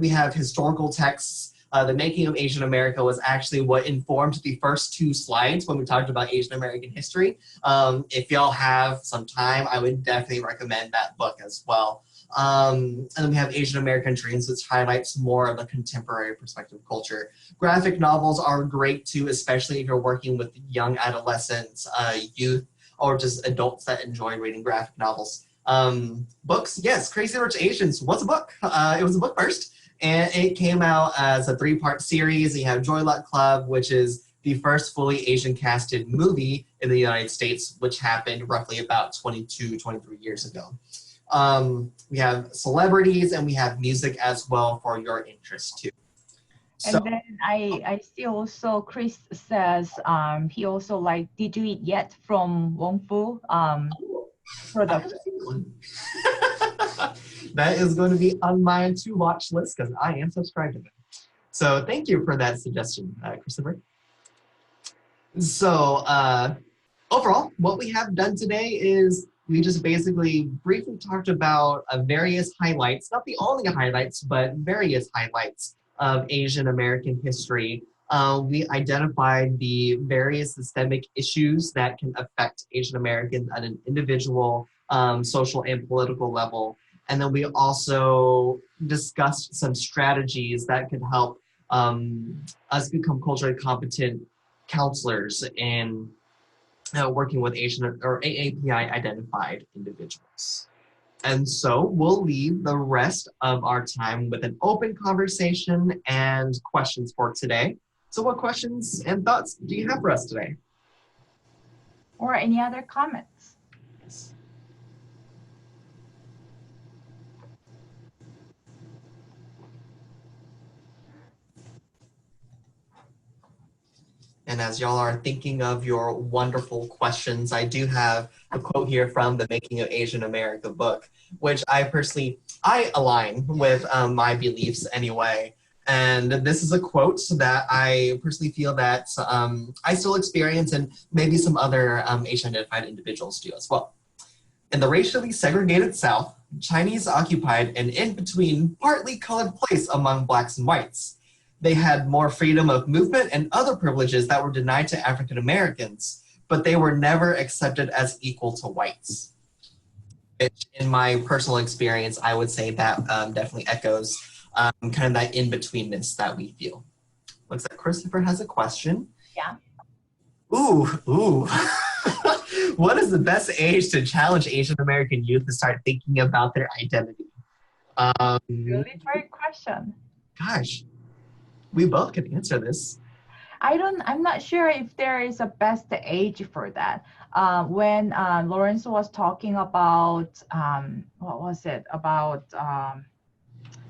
We have historical texts. The Making of Asian America was actually what informed the first two slides when we talked about Asian American history. If y'all have some time, I would definitely recommend that book as well. And then we have Asian American Dreams, which highlights more of a contemporary perspective culture. Graphic novels are great too, especially if you're working with young adolescents, youth, or just adults that enjoy reading graphic novels. Books, yes, Crazy Rich Asians was a book. It was a book first, and it came out as a 3-part series. You have Joy Luck Club, which is the first fully Asian casted movie in the United States, which happened roughly about 23 years ago. We have celebrities and we have music as well for your interest too. And then I see also Chris says he also like Did You Eat Yet from Wong Fu production. that is going to be on my to watch list because I am subscribed to it. So thank you for that suggestion, Christopher. So overall, what we have done today is we just basically briefly talked about various highlights, not the only highlights, but various highlights of Asian American history. We identified the various systemic issues that can affect Asian Americans at an individual, social, and political level. And then we also discussed some strategies that could help us become culturally competent counselors in working with Asian or AAPI identified individuals. And so we'll leave the rest of our time with an open conversation and questions for today. So what questions and thoughts do you have for us today? Or any other comments? Yes. And as y'all are thinking of your wonderful questions, I do have a quote here from the Making of Asian America book, which I align with my beliefs anyway. And this is a quote that I personally feel that I still experience and maybe some other Asian identified individuals do as well. In the racially segregated South, Chinese occupied an in-between, partly colored place among blacks and whites. They had more freedom of movement and other privileges that were denied to African Americans, but they were never accepted as equal to whites. Which, in my personal experience, I would say that definitely echoes kind of that in-betweenness that we feel. Looks like Christopher has a question. Yeah. Ooh. What is the best age to challenge Asian American youth to start thinking about their identity? Really great question. Gosh, we both can answer this. I'm not sure if there is a best age for that. When Lawrence was talking about, what was it, about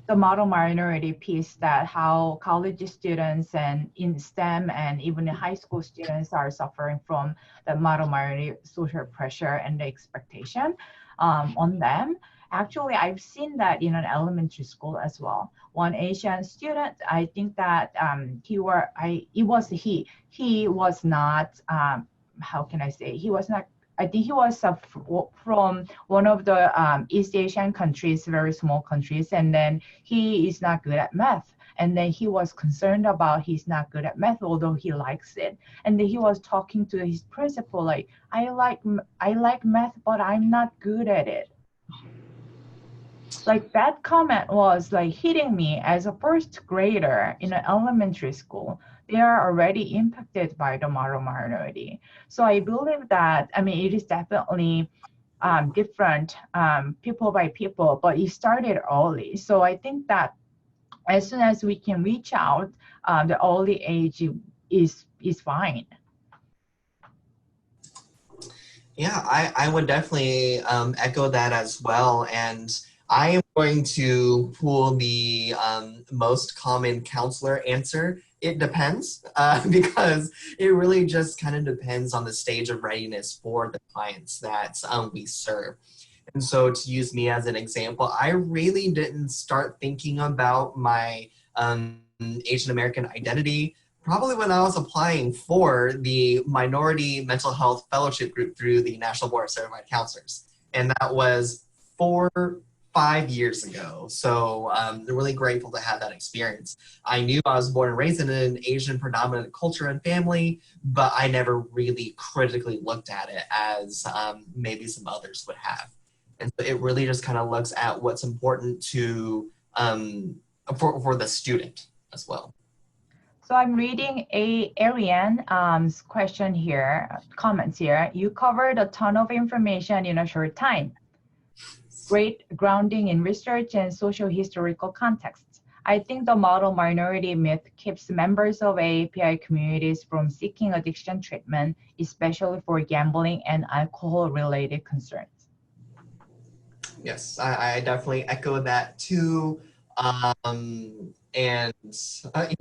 the model minority piece, that how college students and in STEM and even the high school students are suffering from the model minority social pressure and the expectation on them. Actually, I've seen that in an elementary school as well. One Asian student, I think that he was not, how can I say, he was not, I think he was from one of the East Asian countries, very small countries, and then he is not good at math. And then he was concerned about he's not good at math, although he likes it. And then he was talking to his principal, like, I like math, but I'm not good at it. Like, that comment was like hitting me as a first grader in an elementary school. They are already impacted by the model minority. So I believe that, I mean, it is definitely different people by people, but it started early. So I think that as soon as we can reach out, the early age is fine. Yeah, I would definitely echo that as well. And I am going to pull the most common counselor answer. It depends, because it really just kind of depends on the stage of readiness for the clients that we serve. And so to use me as an example, I really didn't start thinking about my Asian American identity probably when I was applying for the Minority Mental Health Fellowship Group through the National Board of Certified Counselors. And that was 5 years ago. So I'm really grateful to have that experience. I knew I was born and raised in an Asian predominant culture and family, but I never really critically looked at it as maybe some others would have. And so it really just kind of looks at what's important to for the student as well. So I'm reading Ariane's question here, comments here. You covered a ton of information in a short time. Great grounding in research and social historical contexts. I think the model minority myth keeps members of AAPI communities from seeking addiction treatment, especially for gambling and alcohol-related concerns. Yes, I definitely echo that too. And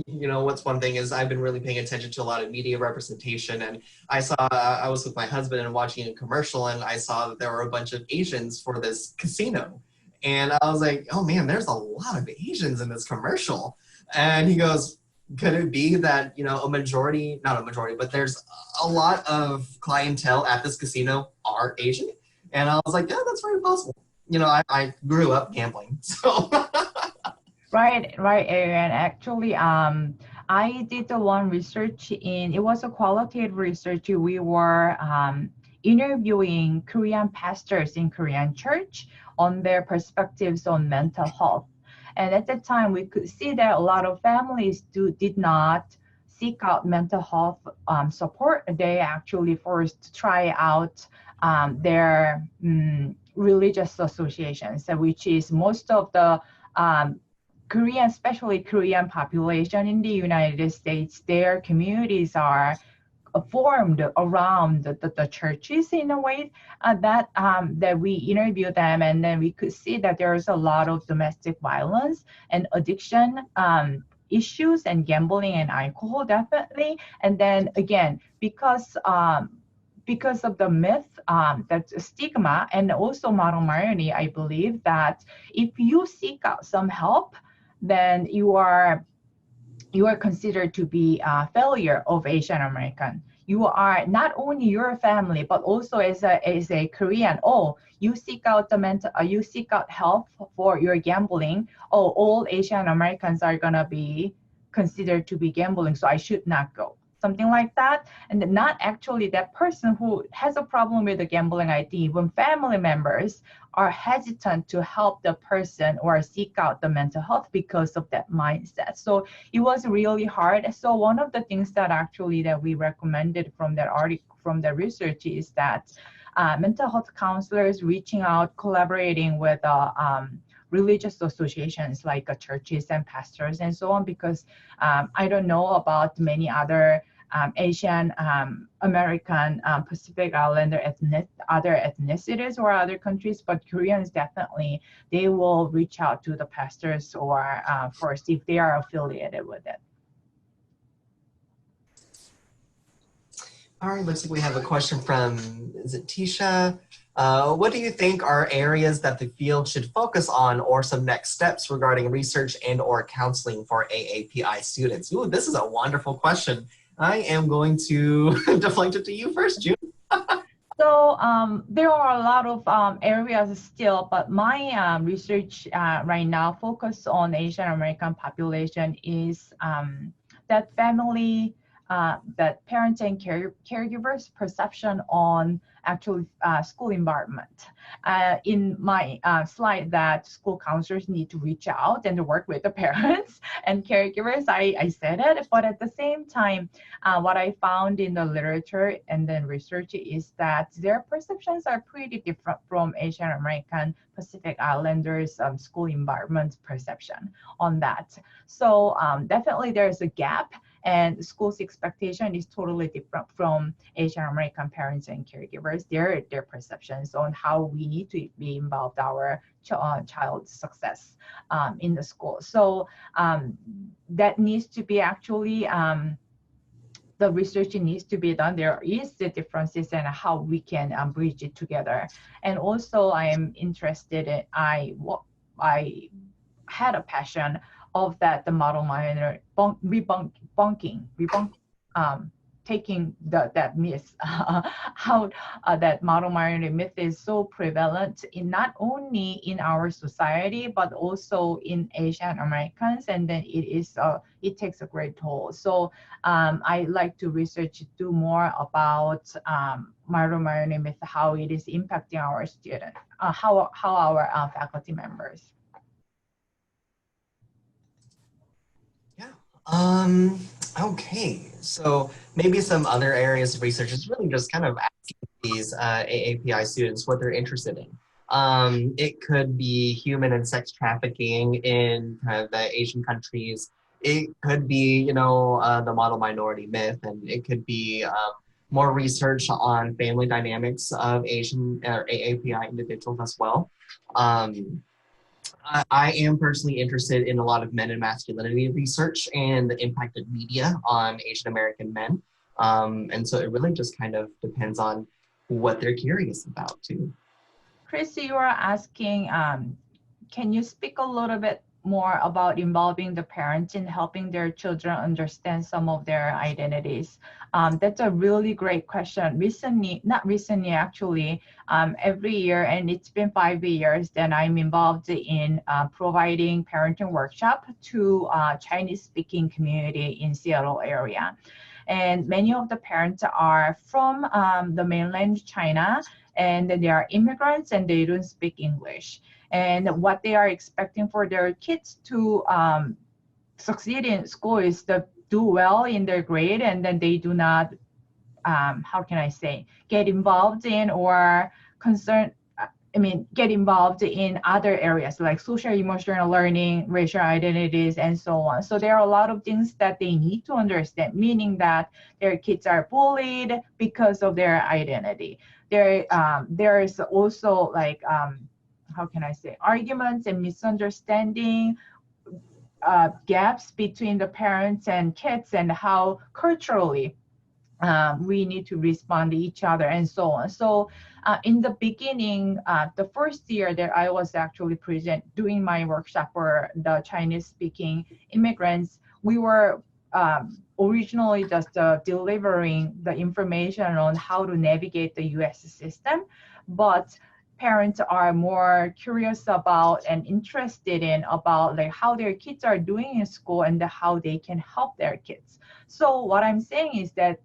you know, what's one thing is I've been really paying attention to a lot of media representation, and I was with my husband and watching a commercial, and I saw that there were a bunch of Asians for this casino, And I was like, oh man, there's a lot of Asians in this commercial. And he goes, could it be that, you know, not a majority, but there's a lot of clientele at this casino are Asian? And I was like, yeah, that's very possible. You know, I grew up gambling, so. Right, right, Aaron. Actually, I did the one research it was a qualitative research. We were interviewing Korean pastors in Korean church on their perspectives on mental health. And at that time, we could see that a lot of families did not seek out mental health support. They actually forced to try out their religious associations, which is most of the Korean, especially Korean population in the United States, their communities are formed around the churches in a way that we interview them, and then we could see that there's a lot of domestic violence and addiction issues and gambling and alcohol definitely. And then again, because of the myth, that stigma, and also model minority, I believe that if you seek out some help, then you are considered to be a failure of Asian American. You are not only your family, but also as a Korean. Oh, you seek out you seek out help for your gambling. Oh, all Asian Americans are gonna be considered to be gambling, so I should not go. Something like that, and not actually that person who has a problem with the gambling ID. When family members are hesitant to help the person or seek out the mental health because of that mindset. So it was really hard. So one of the things that actually that we recommended from that article, from the research, is that mental health counselors reaching out, collaborating with religious associations like churches and pastors and so on, because I don't know about many other Asian American Pacific Islander other ethnicities or other countries, but Koreans definitely, they will reach out to the pastors or first if they are affiliated with it. All right, looks like we have a question from, is it Tisha? What do you think are areas that the field should focus on, or some next steps regarding research and or counseling for AAPI students? Ooh, this is a wonderful question. I am going to deflect it to you first, June. So there are a lot of areas still, but my research right now focus on Asian American population is that family, that parents and caregivers' perception on actual school environment. In my slide, that school counselors need to reach out and work with the parents and caregivers, I said it, but at the same time, what I found in the literature and then research is that their perceptions are pretty different from Asian American Pacific Islanders school environment perception on that. So definitely there's a gap, and schools' expectation is totally different from Asian American parents and caregivers, their perceptions on how we need to be involved our child's success in the school. So that needs to be actually the research needs to be done. There is the differences and how we can bridge it together. And also I am interested in, I had a passion of that the model minor taking that myth how that model minority myth is so prevalent in not only in our society but also in Asian Americans, and then it takes a great toll. So I like to do more about model minority myth, how it is impacting our students, how our faculty members. Okay, so maybe some other areas of research is really just kind of asking these AAPI students what they're interested in. It could be human and sex trafficking in kind of the Asian countries. It could be, you know, the model minority myth, and it could be more research on family dynamics of Asian or AAPI individuals as well. I am personally interested in a lot of men and masculinity research and the impact of media on Asian American men. And so it really just kind of depends on what they're curious about too. Chris, you are asking can you speak a little bit more about involving the parents in helping their children understand some of their identities? That's a really great question. Recently, not recently actually, every year, and it's been 5 years that I'm involved in providing parenting workshop to Chinese speaking community in Seattle area. And many of the parents are from the mainland China, and they are immigrants and they don't speak English. And what they are expecting for their kids to succeed in school is to do well in their grade, and then they do not, how can I say, get involved in or get involved in other areas like social emotional learning, racial identities, and so on. So there are a lot of things that they need to understand, meaning that their kids are bullied because of their identity. There's also like, how can I say, arguments and misunderstanding, gaps between the parents and kids, and how culturally we need to respond to each other and so on. So in the beginning, the first year that I was actually doing my workshop for the Chinese speaking immigrants, we were originally just delivering the information on how to navigate the US system, but parents are more curious about and interested in about like how their kids are doing in school and how they can help their kids. So what I'm saying is that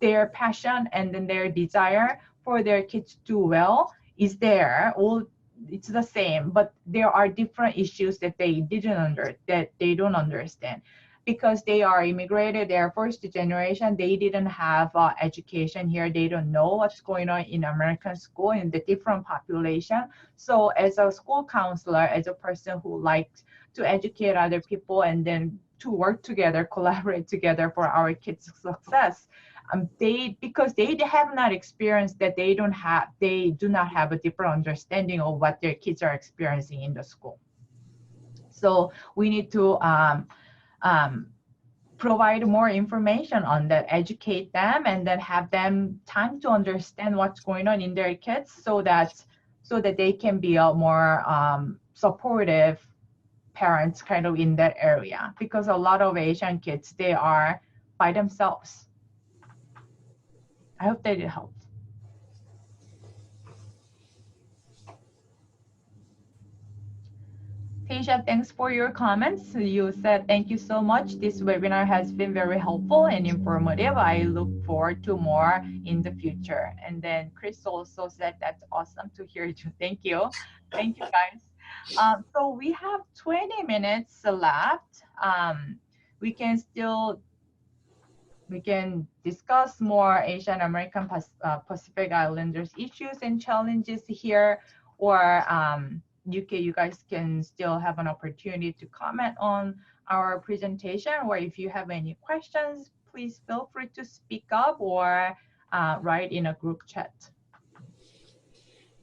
their passion and then their desire for their kids to do well is there. It's the same, but there are different issues that they don't understand. Because they are immigrated, they're first generation, they didn't have education here. They don't know what's going on in American school in the different population. So as a school counselor, as a person who likes to educate other people and then to work together, collaborate together for our kids' success, because they have not experienced that, they do not have a deeper understanding of what their kids are experiencing in the school. So we need to provide more information on that, educate them, and then have them time to understand what's going on in their kids, so that they can be a more supportive parents kind of in that area. Because a lot of Asian kids, they are by themselves. I hope that it helped. Tasha, thanks for your comments. You said thank you so much. This webinar has been very helpful and informative. I look forward to more in the future. And then Chris also said that's awesome to hear you. Thank you. Thank you, guys. So we have 20 minutes left. We can discuss more Asian American Pacific Islanders issues and challenges here, or UK, you guys can still have an opportunity to comment on our presentation, or if you have any questions, please feel free to speak up or write in a group chat.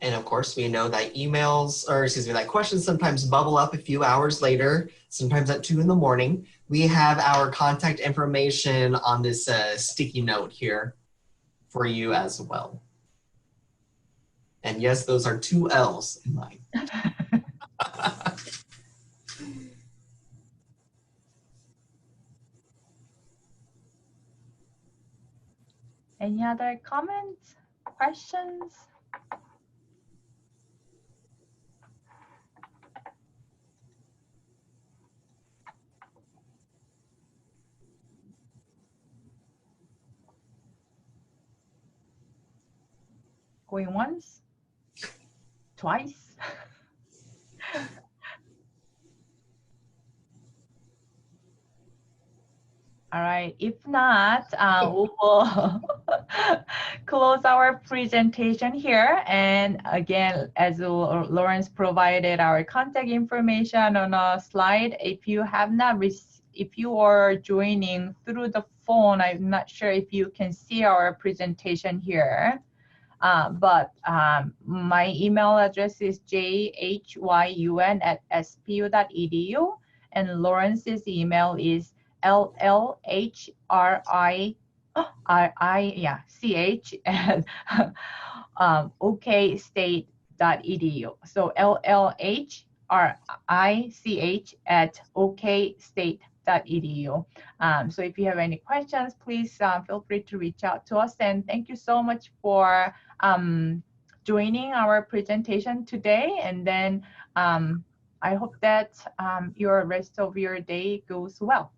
And of course, we know that that questions sometimes bubble up a few hours later, sometimes at 2 in the morning. We have our contact information on this sticky note here for you as well. And yes, those are 2 L's in mine. Any other comments, questions? Going once, twice. All right, if not, we will close our presentation here. And again, as Lawrence provided our contact information on a slide, if you are joining through the phone, I'm not sure if you can see our presentation here. But my email address is jhyun@spu.edu, and Lawrence's email is LLHRICH at okstate.edu. So LLHRICH rich@okstate.edu. So if you have any questions, please feel free to reach out to us. And thank you so much for joining our presentation today. And then I hope that your rest of your day goes well.